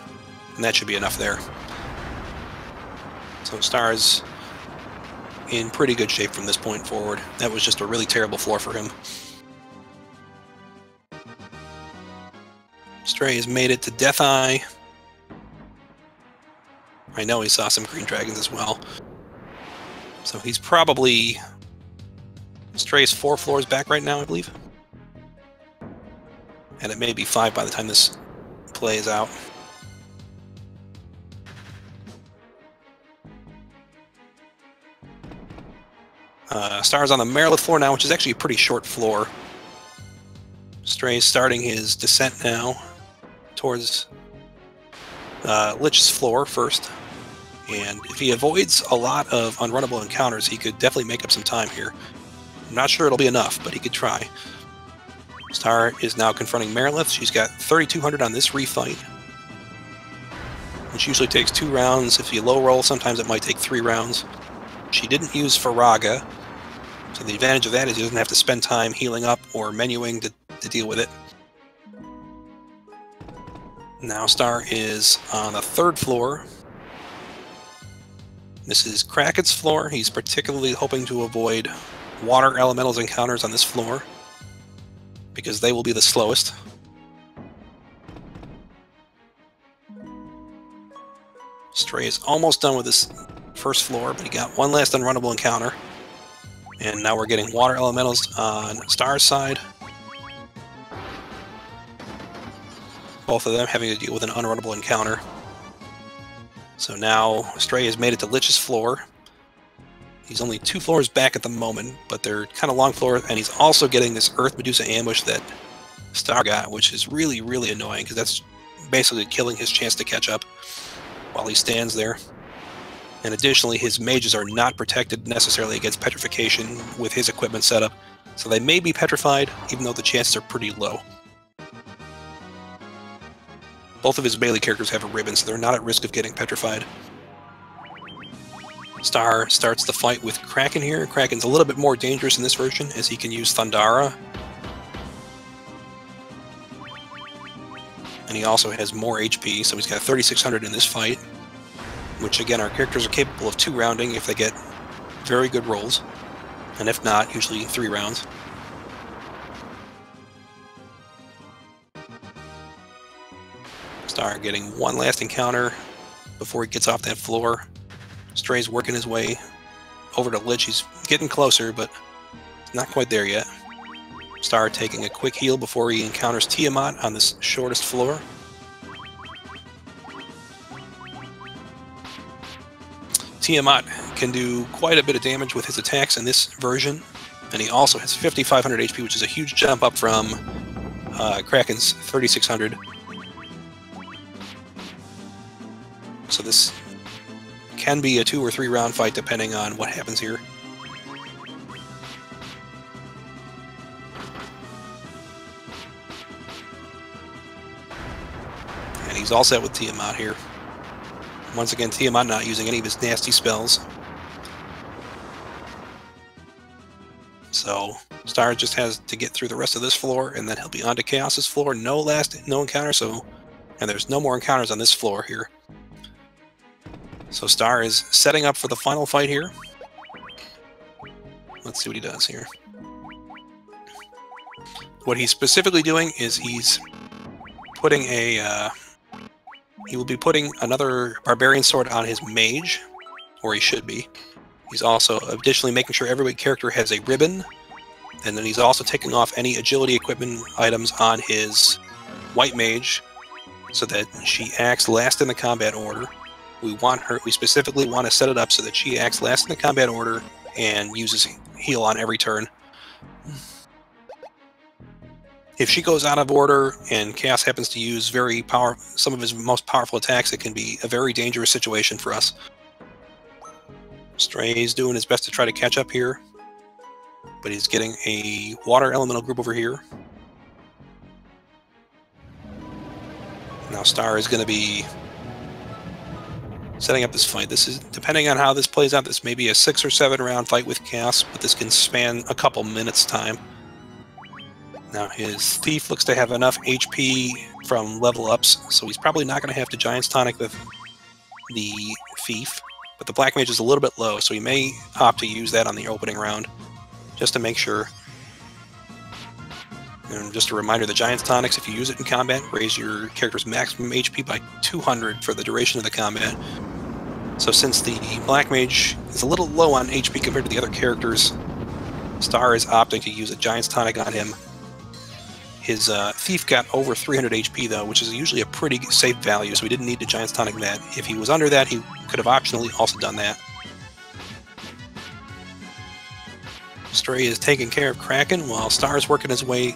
and that should be enough there. So Star's in pretty good shape from this point forward. That was just a really terrible floor for him. Stray has made it to Death Eye. I know he saw some green dragons as well. So he's probably... Stray's 4 floors back right now, I believe. And it may be 5 by the time this plays out. Star's on the Merilith floor now, which is actually a pretty short floor. Stray's starting his descent now towards Lich's floor first. And if he avoids a lot of unrunnable encounters, he could definitely make up some time here. I'm not sure it'll be enough, but he could try. Star is now confronting Merilith. She's got 3,200 on this refight, which usually takes 2 rounds. If you low roll, sometimes it might take 3 rounds. She didn't use Faraga, so the advantage of that is he doesn't have to spend time healing up or menuing to deal with it. Now Star is on the 3rd floor. This is Kraken's floor. He's particularly hoping to avoid water elementals encounters on this floor, because they will be the slowest. Stray is almost done with this first floor, but he got 1 last unrunnable encounter. And now we're getting water elementals on Star's side. Both of them having to deal with an unrunnable encounter. So now Stray has made it to Lich's floor. He's only 2 floors back at the moment, but they're kind of long floors, and he's also getting this Earth Medusa ambush that Star got, which is really, really annoying, because that's basically killing his chance to catch up while he stands there. And additionally, his mages are not protected necessarily against petrification with his equipment setup, so they may be petrified, even though the chances are pretty low. Both of his melee characters have a ribbon, so they're not at risk of getting petrified. Star starts the fight with Kraken here. Kraken's a little bit more dangerous in this version, as he can use Thundara. And he also has more HP, so he's got 3,600 in this fight, which again, our characters are capable of 2 rounding if they get very good rolls, and if not, usually 3 rounds. Star getting 1 last encounter before he gets off that floor. Stray's working his way over to Lich. He's getting closer, but not quite there yet. Star taking a quick heal before he encounters Tiamat on this shortest floor. Tiamat can do quite a bit of damage with his attacks in this version, and he also has 5,500 HP, which is a huge jump up from Kraken's 3,600. So this can be a 2 or 3 round fight depending on what happens here. And he's all set with Tiamat here. Once again, Tiamat not using any of his nasty spells. So Star just has to get through the rest of this floor, and then he'll be on to Chaos's floor. No encounter, and there's no more encounters on this floor here. So Star is setting up for the final fight here. Let's see what he does here. What he's specifically doing is he's putting he will be putting another Barbarian Sword on his Mage, or he should be. He's also additionally making sure every character has a ribbon, and then he's also taking off any agility equipment items on his White Mage, so that she acts last in the combat order. We specifically want to set it up so that she acts last in the combat order and uses heal on every turn. If she goes out of order and Chaos happens to use some of his most powerful attacks, it can be a very dangerous situation for us. Stray's doing his best to try to catch up here, but he's getting a water elemental group over here. Now Star is going to be setting up this fight. This is, depending on how this plays out, this may be a 6 or 7 round fight with Chaos, but this can span a couple minutes time. Now his Thief looks to have enough HP from level ups, so he's probably not going to have to Giant's Tonic the Thief, but the Black Mage is a little bit low, so he may opt to use that on the opening round, just to make sure. And just a reminder, the Giant's Tonics, if you use it in combat, raise your character's maximum HP by 200 for the duration of the combat. So since the Black Mage is a little low on HP compared to the other characters, Star is opting to use a Giant's Tonic on him. His Thief got over 300 HP, though, which is usually a pretty safe value, so he didn't need to Giant's Tonic that. If he was under that, he could have optionally also done that. Stray is taking care of Kraken, while Star is working his way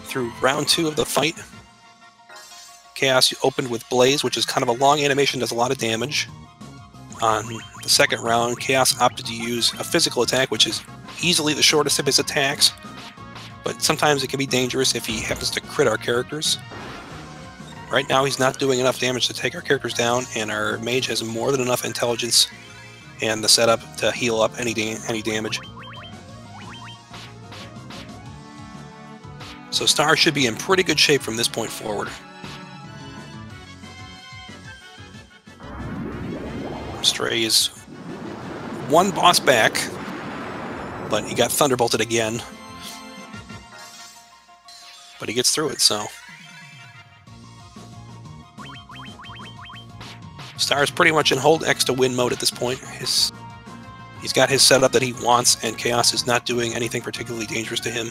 through round 2 of the fight. Chaos opened with Blaze, which is kind of a long animation, does a lot of damage. On the second round, Chaos opted to use a physical attack, which is easily the shortest of his attacks, but sometimes it can be dangerous if he happens to crit our characters. Right now he's not doing enough damage to take our characters down, and our Mage has more than enough intelligence and the setup to heal up any damage. So Star should be in pretty good shape from this point forward. Stray is one boss back, but he got thunderbolted again. But he gets through it, so. Star is pretty much in hold X to win mode at this point. He's got his setup that he wants, and Chaos is not doing anything particularly dangerous to him.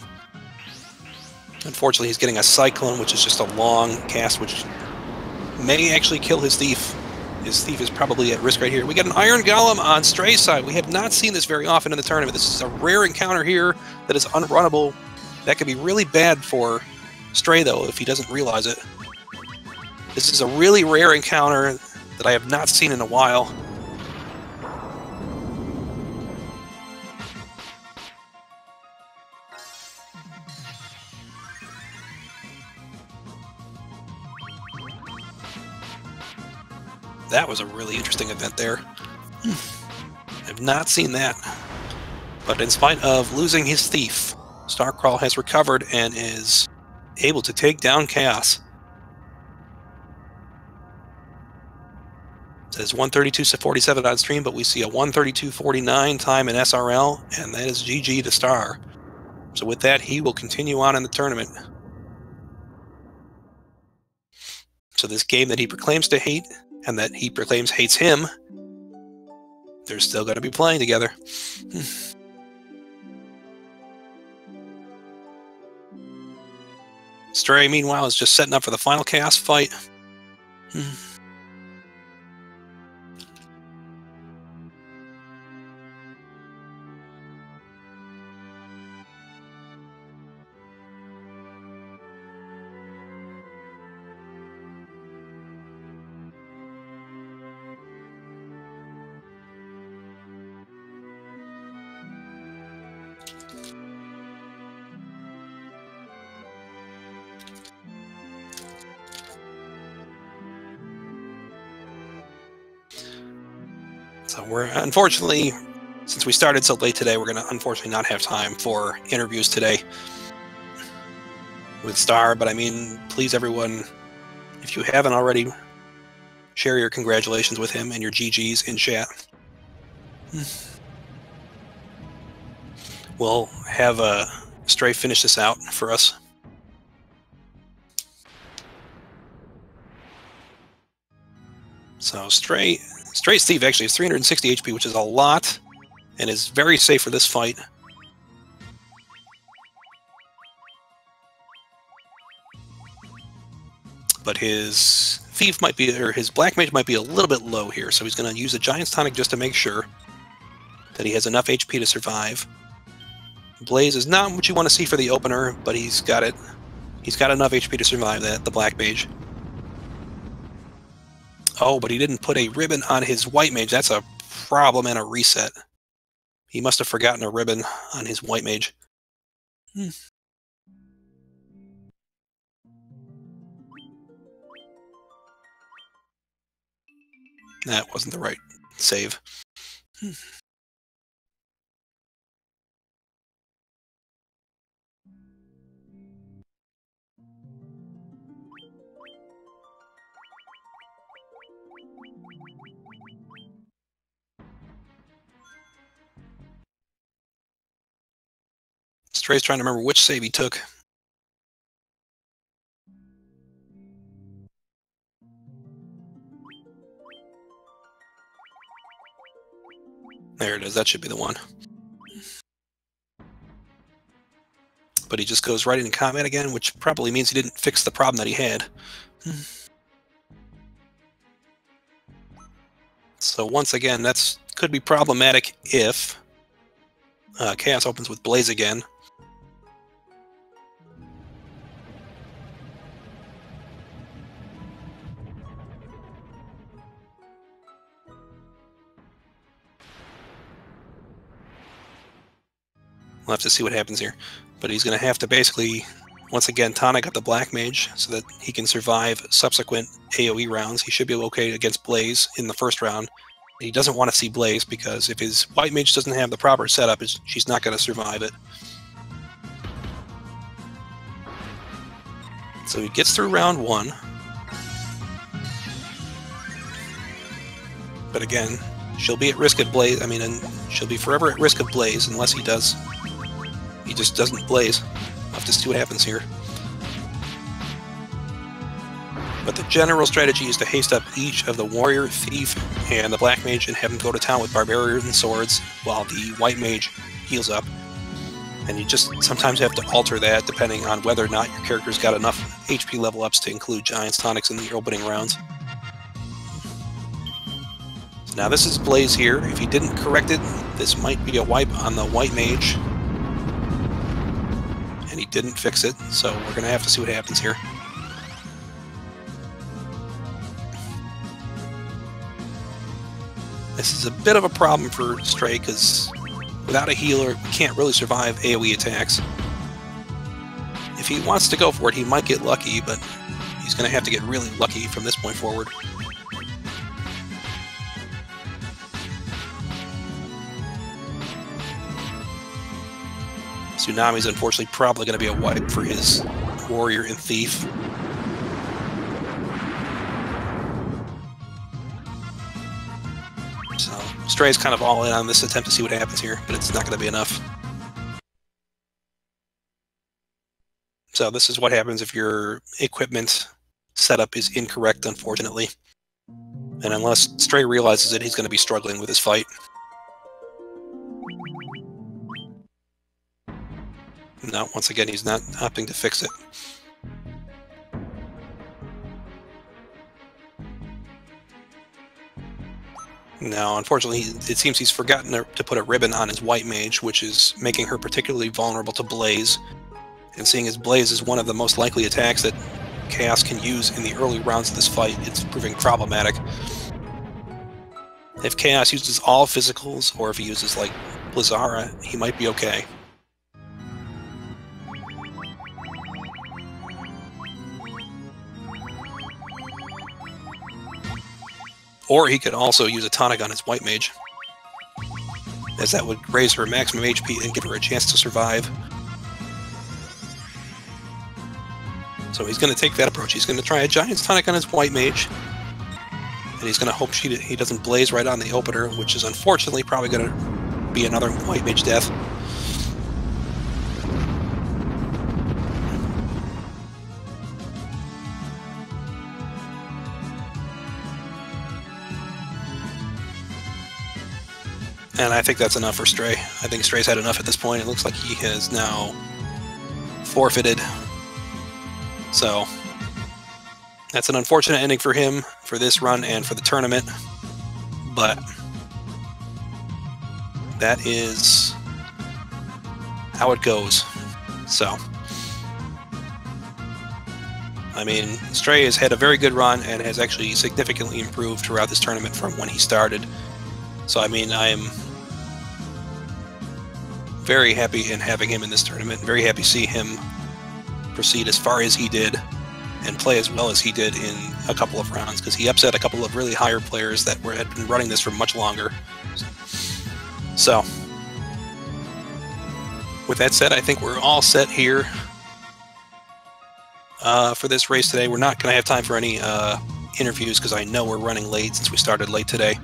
Unfortunately, he's getting a Cyclone, which is just a long cast, which may actually kill his Thief. His Thief is probably at risk right here. We got an Iron Golem on Stray's side. We have not seen this very often in the tournament. This is a rare encounter here that is unrunnable. That could be really bad for Stray, though, if he doesn't realize it. This is a really rare encounter that I have not seen in a while. That was a really interesting event there. I've not seen that. But in spite of losing his Thief, Starcrawl has recovered and is able to take down Chaos. It says 132.47 on stream, but we see a 132.49 time in SRL, and that is GG to Star. So with that, he will continue on in the tournament. So this game that he proclaims to hate, and that he proclaims hates him, they're still going to be playing together. Stray, meanwhile, is just setting up for the final Chaos fight. So we're, unfortunately, since we started so late today, we're going to unfortunately not have time for interviews today with Star. But I mean, please, everyone, if you haven't already, share your congratulations with him and your GGs in chat. We'll have Stray finish this out for us. So Stray Steve actually has 360 HP, which is a lot, and is very safe for this fight. But his Thief might be, or his Black Mage might be a little bit low here, so he's going to use a Giant's Tonic just to make sure that he has enough HP to survive. Blaze is not what you want to see for the opener, but he's got it. He's got enough HP to survive that, the Black Mage. Oh, but he didn't put a ribbon on his White Mage. That's a problem and a reset. He must have forgotten a ribbon on his White Mage. That wasn't the right save. Stray's trying to remember which save he took. There it is, that should be the one. But he just goes right into combat again, which probably means he didn't fix the problem that he had. So once again, that's could be problematic if Chaos opens with Blaze again. We'll have to see what happens here. But he's going to have to basically, once again, tonic up the Black Mage so that he can survive subsequent AoE rounds. He should be okay against Blaze in the first round. He doesn't want to see Blaze because if his White Mage doesn't have the proper setup, she's not going to survive it. So he gets through round one. But again, she'll be at risk at Blaze. I mean, and she'll be forever at risk of Blaze unless he does. He just doesn't Blaze. We'll have to see what happens here. But the general strategy is to haste up each of the Warrior, Thief, and the Black Mage and have them go to town with Barbarians and Swords while the White Mage heals up. And you just sometimes have to alter that depending on whether or not your character's got enough HP level ups to include Giant's Tonics in the opening rounds. So now this is Blaze here. If he didn't correct it, this might be a wipe on the White Mage. And he didn't fix it, so we're going to have to see what happens here. This is a bit of a problem for Stray, because without a healer, he can't really survive AoE attacks. If he wants to go for it, he might get lucky, but he's going to have to get really lucky from this point forward. Tsunami's unfortunately probably going to be a wipe for his Warrior and Thief. So Stray's kind of all in on this attempt to see what happens here, but it's not going to be enough. So this is what happens if your equipment setup is incorrect, unfortunately. And unless Stray realizes it, he's going to be struggling with his fight. No, once again, he's not opting to fix it. Now, unfortunately, it seems he's forgotten to put a ribbon on his White Mage, which is making her particularly vulnerable to Blaze. And seeing as Blaze is one of the most likely attacks that Chaos can use in the early rounds of this fight, it's proving problematic. If Chaos uses all physicals, or if he uses, like, Blizzara, he might be okay. Or he could also use a tonic on his white mage, as that would raise her maximum HP and give her a chance to survive. So he's going to take that approach. He's going to try a Giant's Tonic on his white mage, and he's going to hope he doesn't blaze right on the opener, which is unfortunately probably going to be another white mage death. And I think that's enough for Stray. I think Stray's had enough at this point. It looks like he has now forfeited. So that's an unfortunate ending for him for this run and for the tournament. But that is how it goes. So, I mean, Stray has had a very good run and has actually significantly improved throughout this tournament from when he started. So, I mean, I am very happy in having him in this tournament. Very happy to see him proceed as far as he did and play as well as he did in a couple of rounds, because he upset a couple of really higher players that had been running this for much longer. So, with that said, I think we're all set here for this race today. We're not going to have time for any interviews because I know we're running late since we started late today.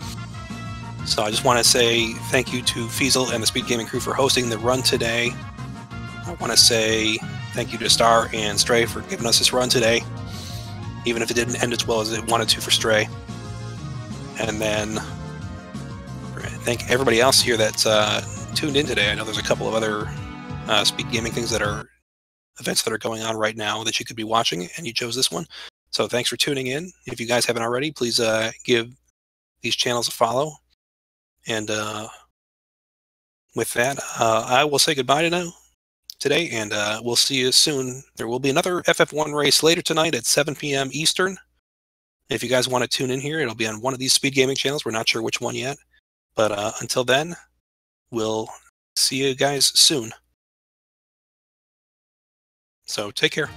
So I just want to say thank you to Feasel and the Speed Gaming crew for hosting the run today. I want to say thank you to Star and Stray for giving us this run today, even if it didn't end as well as it wanted to for Stray. And then thank everybody else here that's tuned in today. I know there's a couple of other Speed Gaming things that are events that are going on right now that you could be watching, and you chose this one. So thanks for tuning in. If you guys haven't already, please give these channels a follow. And with that, I will say goodbye today, and we'll see you soon. There will be another FF1 race later tonight at 7 p.m. Eastern. If you guys want to tune in here, it'll be on one of these Speed Gaming channels. We're not sure which one yet. But until then, we'll see you guys soon. So take care.